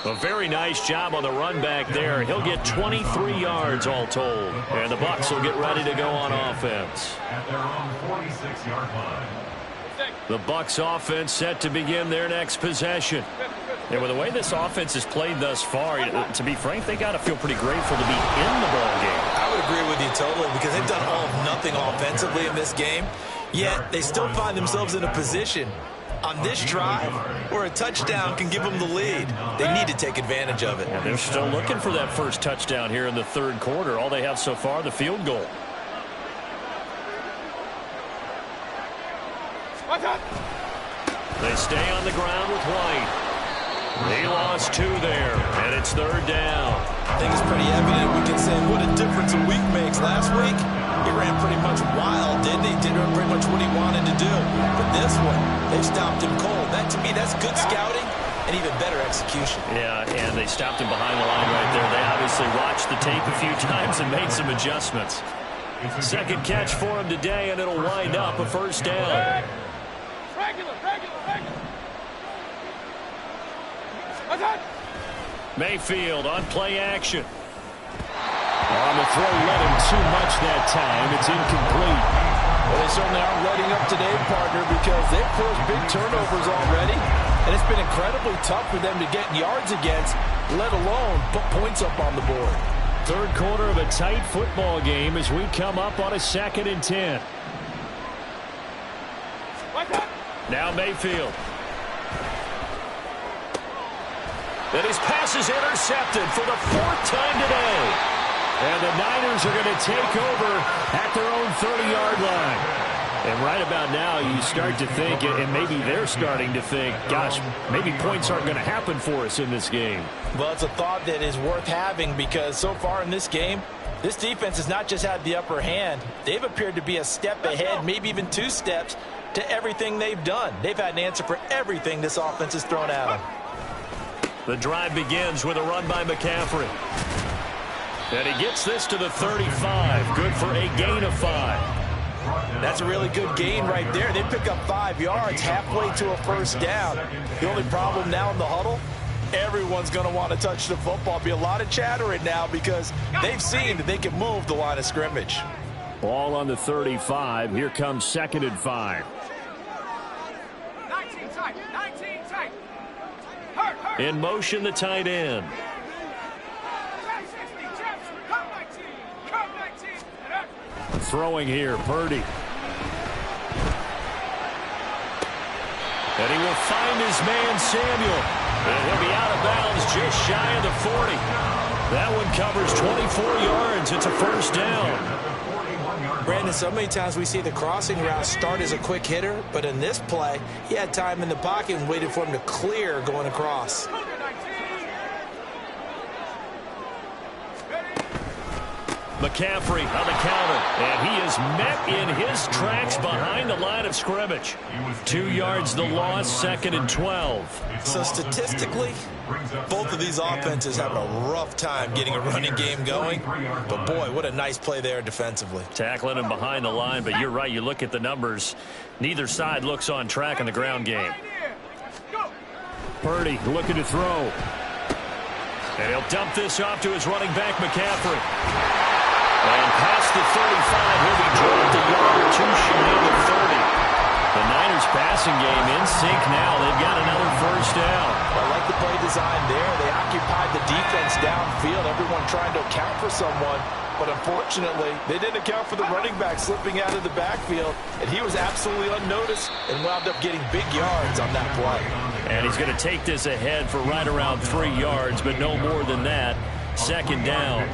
[SPEAKER 6] A very nice job on the run back there. He'll get 23 yards all told. And the Bucs will get ready to go on offense.
[SPEAKER 5] At their own 46-yard line.
[SPEAKER 6] The Bucs offense set to begin their next possession.
[SPEAKER 2] Yeah, well, the way this offense has played thus far, to be frank, they got to feel pretty grateful to be in the ball game.
[SPEAKER 3] I would agree with you totally, because they've done all of nothing offensively in this game, yet they still find themselves in a position on this drive where a touchdown can give them the lead. They need to take advantage of it.
[SPEAKER 2] And they're still looking for that first touchdown here in the third quarter. All they have so far, the field goal.
[SPEAKER 6] They stay on the ground with White. He lost 2 there, and it's third down.
[SPEAKER 3] I think it's pretty evident we can say what a difference a week makes. Last week, he ran pretty much wild, didn't he? Did pretty much what he wanted to do. But this one, they stopped him cold. That, to me, that's good scouting and even better execution.
[SPEAKER 2] Yeah, and they stopped him behind the line right there. They obviously watched the tape a few times and made some adjustments.
[SPEAKER 6] Second catch for him today, and it'll wind up a first down.
[SPEAKER 2] Mayfield on play action. On the throw, let him too much that time. It's incomplete.
[SPEAKER 3] Well, they certainly aren't letting up today, partner, because they've forced big turnovers already, and it's been incredibly tough for them to get yards against, let alone put points up on the board.
[SPEAKER 2] Third quarter of a tight football game as we come up on a 2nd and 10. Now Mayfield.
[SPEAKER 6] And his pass is intercepted for the 4th time today.
[SPEAKER 2] And the Niners are going to take over at their own 30-yard line. And right about now, you start to think, and maybe they're starting to think, gosh, maybe points aren't going to happen for us in this game.
[SPEAKER 3] Well, it's a thought that is worth having, because so far in this game, this defense has not just had the upper hand. They've appeared to be a step ahead, maybe even 2 steps, to everything they've done. They've had an answer for everything this offense has thrown at them.
[SPEAKER 6] The drive begins with a run by McCaffrey. And he gets this to the 35. Good for a gain of 5.
[SPEAKER 3] That's a really good gain right there. They pick up 5 yards halfway to a first down. The only problem now in the huddle, everyone's going to want to touch the football. Be a lot of chatter right now because they've seen that they can move the line of scrimmage.
[SPEAKER 2] Ball on the 35. Here comes 2nd and 5.
[SPEAKER 4] 19 tight. 19 tight.
[SPEAKER 6] In motion, the tight end.
[SPEAKER 2] Throwing here, Purdy.
[SPEAKER 6] And he will find his man, Samuel. And he'll be out of bounds just shy of the 40. That one covers 24 yards. It's a first down.
[SPEAKER 3] Brandon, so many times we see the crossing route start as a quick hitter, but in this play, he had time in the pocket and waited for him to clear going across.
[SPEAKER 6] McCaffrey on the counter, and he is met in his tracks behind the line of scrimmage. 2 yards the loss, 2nd and 12.
[SPEAKER 3] So statistically, both of these offenses having a rough time getting a running game going. But boy, what a nice play there defensively.
[SPEAKER 6] Tackling him behind the line, but you're right, you look at the numbers. Neither side looks on track in the ground game.
[SPEAKER 2] Purdy looking to throw.
[SPEAKER 6] And he'll dump this off to his running back, McCaffrey. And past the 35, he'll be dropped a yard or two shy of the 30. The Niners passing game in sync now. They've got another first down.
[SPEAKER 3] I like the play design there. They occupied the defense downfield, everyone trying to account for someone. But unfortunately, they didn't account for the running back slipping out of the backfield, and he was absolutely unnoticed and wound up getting big yards on that play.
[SPEAKER 6] And he's going to take this ahead for right around 3 yards, but no more than that. 2nd down.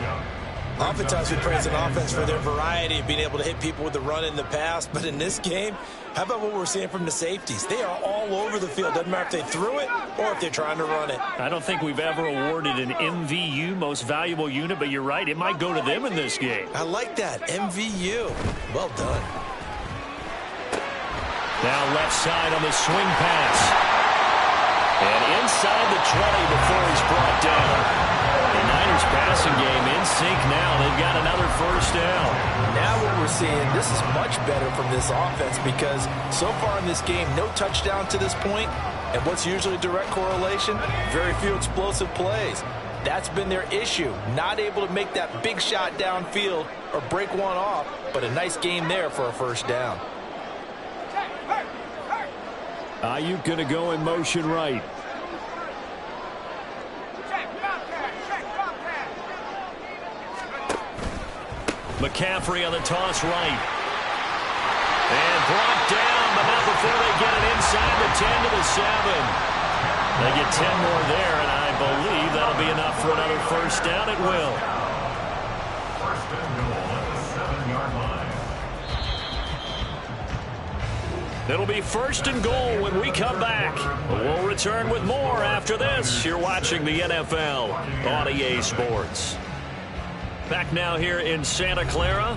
[SPEAKER 3] Oftentimes we praise an offense for their variety of being able to hit people with the run in the past, but in this game, how about what we're seeing from the safeties? They are all over the field. Doesn't matter if they threw it or if they're trying to run it.
[SPEAKER 6] I don't think we've ever awarded an MVU, most valuable unit, but you're right, it might go to them in this game.
[SPEAKER 3] I like that, MVU. Well done.
[SPEAKER 6] Now left side on the swing pass. And inside the 20 before he's brought down. The Niners passing game in sync now. They've got another first down.
[SPEAKER 3] Now what we're seeing, this is much better from this offense because so far in this game, no touchdown to this point. And what's usually a direct correlation? Very few explosive plays. That's been their issue. Not able to make that big shot downfield or break one off, but a nice game there for a first down.
[SPEAKER 2] Ayuk going to go in motion right.
[SPEAKER 6] McCaffrey on the toss right. And brought down, but not before they get it inside the 10 to the 7. They get 10 more there, and I believe that'll be enough for another first down. It will.
[SPEAKER 5] First and goal at the 7-yard line.
[SPEAKER 6] It'll be 1st and goal when we come back. We'll return with more after this. You're watching the NFL on EA Sports. Back now here in Santa Clara.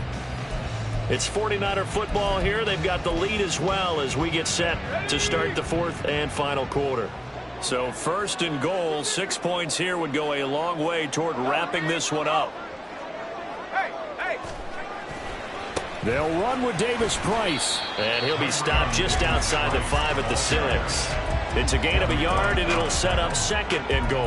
[SPEAKER 6] It's 49er football here. They've got the lead as well as we get set to start the 4th and final quarter. So 1st and goal, 6 points here would go a long way toward wrapping this one up.
[SPEAKER 2] They'll run with Davis Price.
[SPEAKER 6] And he'll be stopped just outside the 5 at the 6. It's a gain of a yard, and it'll set up 2nd and goal.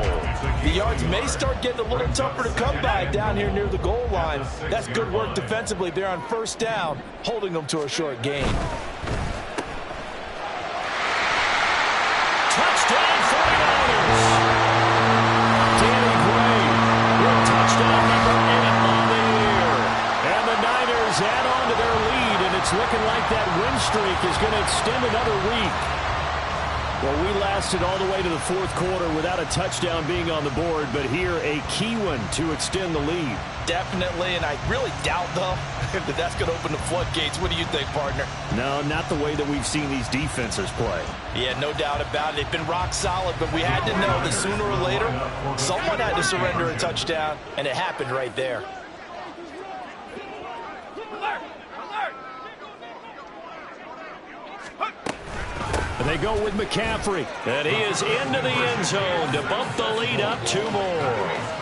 [SPEAKER 3] The yards may start getting a little tougher to come by down here near the goal line. That's good work defensively there on first down, holding them to a short gain.
[SPEAKER 6] Touchdown 49ers! Danny Gray with touchdown number 8 on the year. And the Niners add on to their lead, and it's looking like that win streak is going to extend another week. Well, we lasted all the way to the 4th quarter without a touchdown being on the board, but here a key one to extend the lead.
[SPEAKER 3] Definitely, and I really doubt, though, that that's going to open the floodgates. What do you think, partner?
[SPEAKER 2] No, not the way that we've seen these defenses play.
[SPEAKER 3] Yeah, no doubt about it. They've been rock solid, but we had to know that sooner or later, someone had to surrender a touchdown, and it happened right there.
[SPEAKER 2] They go with McCaffrey.
[SPEAKER 6] And he is into the end zone to bump the lead up 2 more.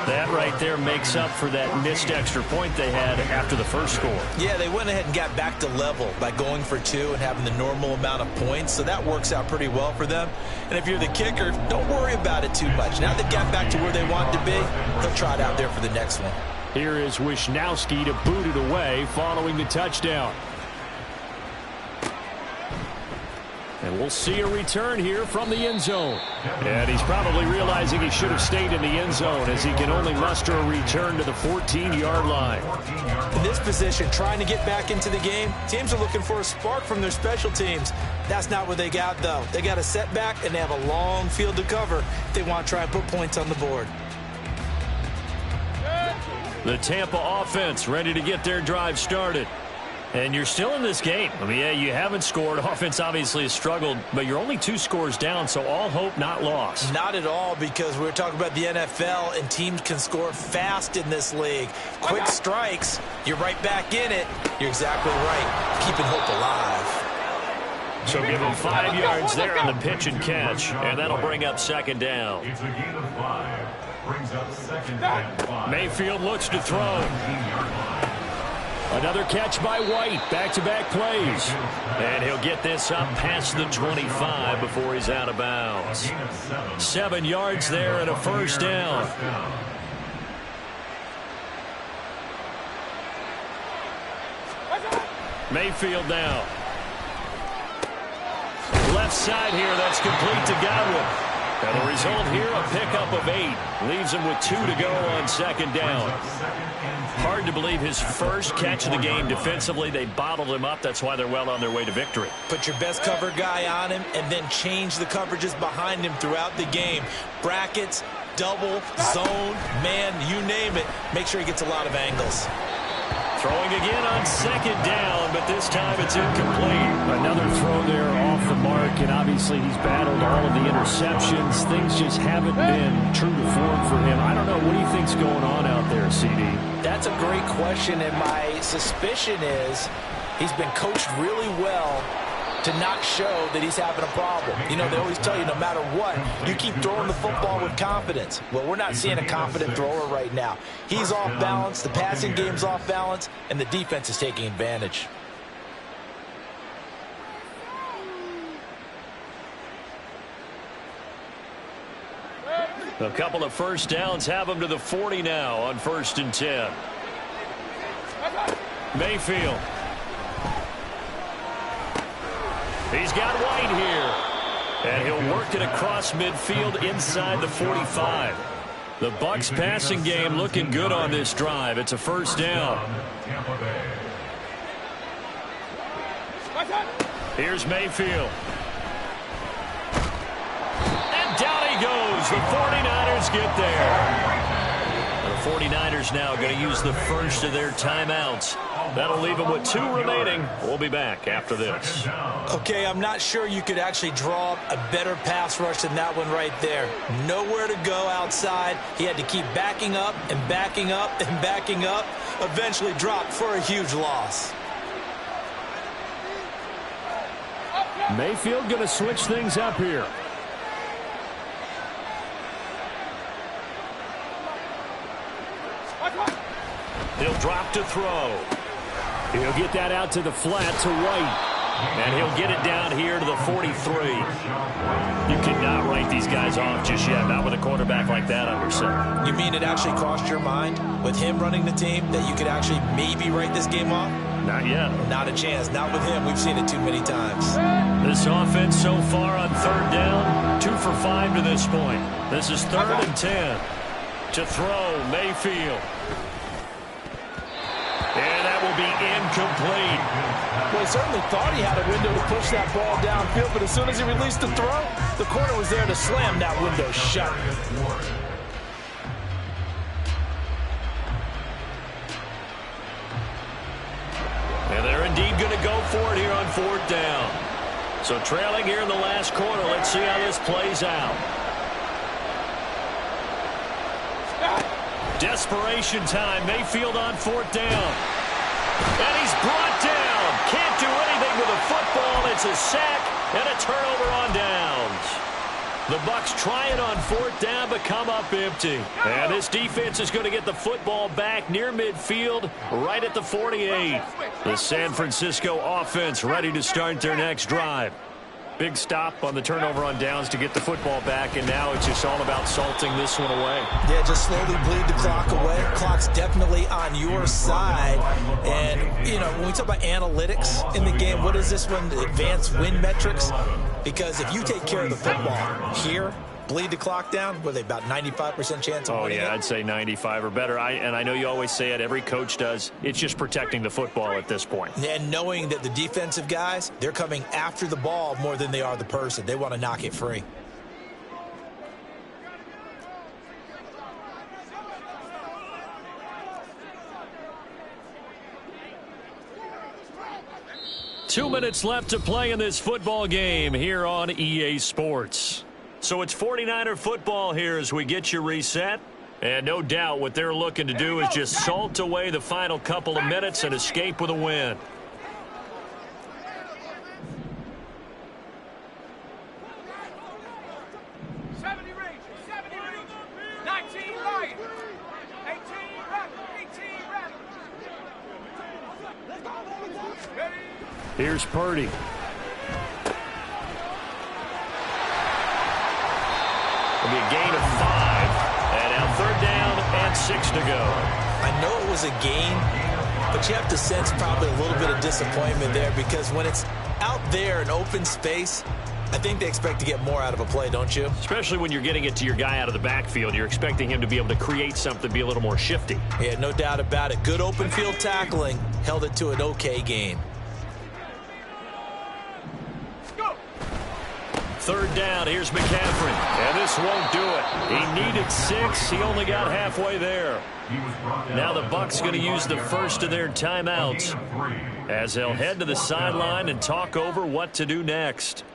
[SPEAKER 6] That right there makes up for that missed extra point they had after the first score.
[SPEAKER 3] Yeah, they went ahead and got back to level by going for 2 and having the normal amount of points, so that works out pretty well for them. And if you're the kicker, don't worry about it too much. Now they've got back to where they want to be, they'll try it out there for the next one.
[SPEAKER 2] Here is Wisnowski to boot it away following the touchdown. And we'll see a return here from the end zone. And he's probably realizing he should have stayed in the end zone as he can only muster a return to the 14-yard line.
[SPEAKER 3] In this position, trying to get back into the game, teams are looking for a spark from their special teams. That's not what they got, though. They got a setback, and they have a long field to cover if they want to try and put points on the board.
[SPEAKER 6] The Tampa offense ready to get their drive started. And you're still in this game. I mean, yeah, you haven't scored. Offense obviously has struggled, but you're only 2 scores down, so all hope not lost.
[SPEAKER 3] Not at all, because we're talking about the NFL, and teams can score fast in this league. Quick strikes, you're right back in it. You're exactly right. Keeping hope alive.
[SPEAKER 6] So give him 5 yards there on the pitch and catch, and that'll bring up second down.
[SPEAKER 5] It's a gain of 5. Brings up second and 5.
[SPEAKER 6] Mayfield looks to throw.
[SPEAKER 2] Another catch by White. Back-to-back plays.
[SPEAKER 6] And he'll get this up past the 25 before he's out of bounds. 7 yards there and a first down. Mayfield now. Left side here, that's complete to Gotw. And the result here, a pickup of 8. Leaves him with 2 to go on second down. Hard to believe his first catch of the game defensively. They bottled him up. That's why they're well on their way to victory.
[SPEAKER 3] Put your best cover guy on him and then change the coverages behind him throughout the game. Brackets, double, zone, man, you name it. Make sure he gets a lot of angles.
[SPEAKER 6] Throwing again on second down, but this time it's incomplete.
[SPEAKER 2] Another throw there off the mark, and obviously he's battled all of the interceptions. Things just haven't been true to form for him. I don't know. What do you think's going on out there, CD?
[SPEAKER 3] That's a great question, and my suspicion is he's been coached really well to not show that he's having a problem. You know, they always tell you no matter what, you keep throwing the football with confidence. Well, we're not seeing a confident thrower right now. He's off balance, the passing game's off balance, and the defense is taking advantage.
[SPEAKER 6] A couple of first downs have him to the 40 now on 1st and 10. Mayfield. He's got White here. And he'll work it across midfield inside the 45. The Bucs passing game looking good on this drive. It's a first down. Here's Mayfield. And down he goes. The 49ers get there. The 49ers now going to use the first of their timeouts. That'll leave them with 2 remaining. We'll be back after this.
[SPEAKER 3] Okay, I'm not sure you could actually draw a better pass rush than that one right there. Nowhere to go outside. He had to keep backing up and backing up and backing up. Eventually dropped for a huge loss.
[SPEAKER 2] Mayfield going to switch things up here.
[SPEAKER 6] He'll drop to throw.
[SPEAKER 2] He'll get that out to the flat to White.
[SPEAKER 6] And he'll get it down here to the 43. You cannot write these guys off just yet, not with a quarterback like that under center.
[SPEAKER 3] You mean it actually crossed your mind with him running the team that you could actually maybe write this game off?
[SPEAKER 6] Not yet.
[SPEAKER 3] Not a chance. Not with him. We've seen it too many times.
[SPEAKER 6] This offense so far on 3rd down, 2 for 5 to this point. This is 3rd and 10. To throw, Mayfield. And that will be incomplete.
[SPEAKER 3] Well, he certainly thought he had a window to push that ball downfield, but as soon as he released the throw, the corner was there to slam that window shut.
[SPEAKER 6] And they're indeed going to go for it here on 4th down. So trailing here in the last quarter. Let's see how this plays out. Desperation time. Mayfield on 4th down. And he's brought down. Can't do anything running with the football. It's a sack and a turnover on downs. The Bucs try it on 4th down, but come up empty. And this defense is going to get the football back near midfield, right at the 48. The San Francisco offense ready to start their next drive. Big stop on the turnover on downs to get the football back, and now it's just all about salting this one away.
[SPEAKER 3] Yeah, just slowly bleed the clock away. Clock's definitely on your side. And, you know, when we talk about analytics in the game, what is this one? The advanced win metrics? Because if you take care of the football here, bleed the clock down, were they about 95% chance of winning it?
[SPEAKER 6] I'd say 95 or better. And I know you always say it, every coach does. It's just protecting the football at this point.
[SPEAKER 3] And knowing that the defensive guys, they're coming after the ball more than they are the person. They want to knock it free.
[SPEAKER 6] Two minutes left to play in this football game here on EA Sports. So it's 49er football here as we get you reset. And no doubt what they're looking to do is just salt away the final couple of minutes and escape with a win. Here's Purdy. It'll be a gain of 5. And now 3rd down and 6 to go.
[SPEAKER 3] I know it was a gain, but you have to sense probably a little bit of disappointment there because when it's out there in open space, I think they expect to get more out of a play, don't you?
[SPEAKER 6] Especially when you're getting it to your guy out of the backfield. You're expecting him to be able to create something, be a little more shifty.
[SPEAKER 3] Yeah, no doubt about it. Good open field tackling held it to an okay gain.
[SPEAKER 6] 3rd down, here's McCaffrey. And this won't do it. He needed 6. He only got halfway there. Now the Bucs going to use the first of their timeouts as they'll head to the sideline and talk over what to do next.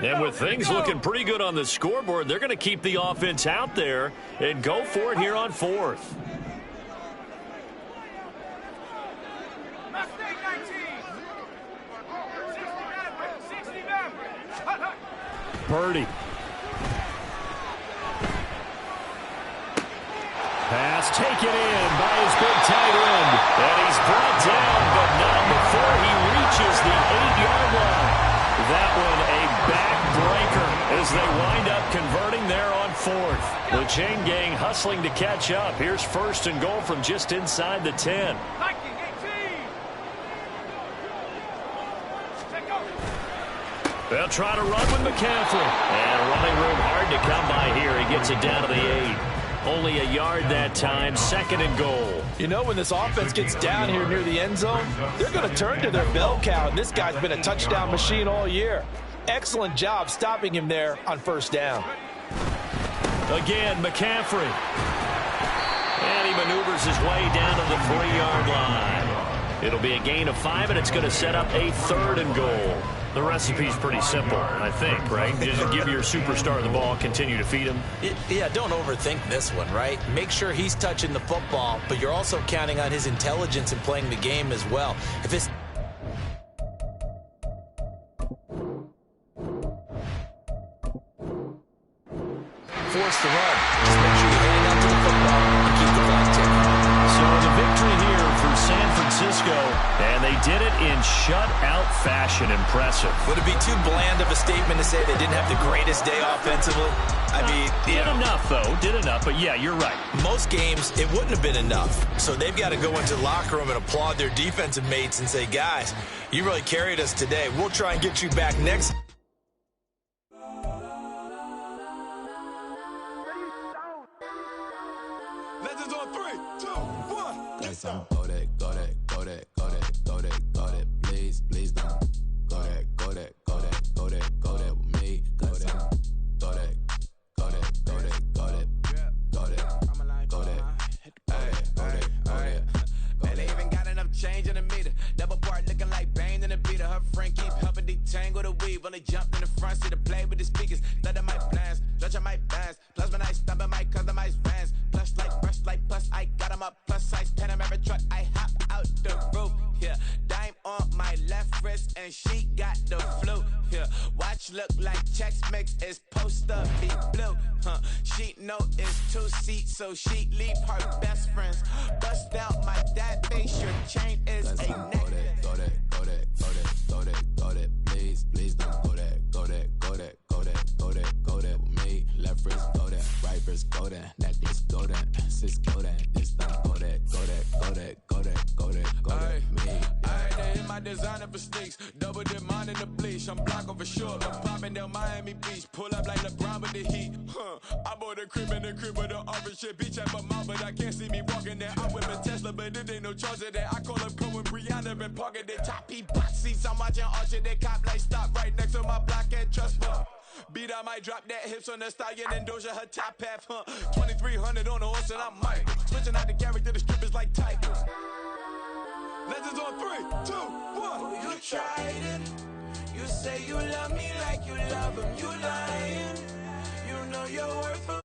[SPEAKER 6] And with things looking pretty good on the scoreboard, they're going to keep the offense out there and go for it here on 4th. Purdy. Pass taken in by his big tight end. And he's brought down, but not before he reaches the 8-yard line. That one a backbreaker as they wind up converting there on 4th. The chain gang hustling to catch up. Here's 1st and goal from just inside the 10. They'll try to run with McCaffrey. And running room hard to come by here. He gets it down to the 8. Only a yard that time, 2nd and goal.
[SPEAKER 3] You know, when this offense gets down here near the end zone, they're going to turn to their bell cow. And this guy's been a touchdown machine all year. Excellent job stopping him there on 1st down.
[SPEAKER 6] Again, McCaffrey. And he maneuvers his way down to the 3-yard line. It'll be a gain of 5, and it's going to set up a 3rd and goal. The recipe's pretty simple, I think, right? Just give your superstar the ball, continue to feed him.
[SPEAKER 3] Yeah, don't overthink this one, right? Make sure he's touching the football, but you're also counting on his intelligence in playing the game as well. If it's forced to run, just make sure you hang out to the football and keep the clock ticking.
[SPEAKER 6] So the victory here for San Francisco, and they did it in shutout fashion. Impressive.
[SPEAKER 3] Would it be too bland of a statement to say they didn't have the greatest day offensively? I mean,
[SPEAKER 6] did enough, though. Did enough, but yeah, you're right.
[SPEAKER 3] Most games, it wouldn't have been enough. So they've got to go into the locker room and applaud their defensive mates and say, guys, you really carried us today. We'll try and get you back next.
[SPEAKER 7] Legends on 3, 2, 1.
[SPEAKER 8] Let's go. Go that, go that, go that, go that, go that, go that. Please, please don't. Go that, go that, go that, go that, go that with me. Go that, go that, go that, go that, go that, go that, go that.
[SPEAKER 7] Man, they even got enough change in the meter. Double part looking like Bane in the beater. Her friend keep helping detangle the weave. When they jumped in the front seat to play with the speakers. Let them might blast, judge I might blast. Plus, Text mix is post up, be blue. She know it's 2 seats, so she leave her best friends. Bust out my dad face, your chain is a neck.
[SPEAKER 8] Go that, please don't go that with me. Left wrist go that, right wrist go that, necklace go that, sis go that, this time go that me.
[SPEAKER 7] Alright, they hit my designer for sneaks, double dip mine in the bleach. I'm block over short, I'm popping down Miami Beach, pull up like LeBron with the heat. I bought a crib in the crib with the orange shit, beach at my mouth, but I can't see me walking there. I'm with a Tesla, but it ain't no charge of that. I call up Cohen, Brianna, been parking the top E box seats. I'm watching Archer, they cop like stop right next to my block and trust me. Beat, I might drop that hips on the stallion and Doja her top half, 2300 on the horse and I'm Mike. Switching out the character, the strippers like tigers. Legends on 3, 2, 1.
[SPEAKER 1] Oh, you tried it. You say you love me like you love him. You lying. You know your worth for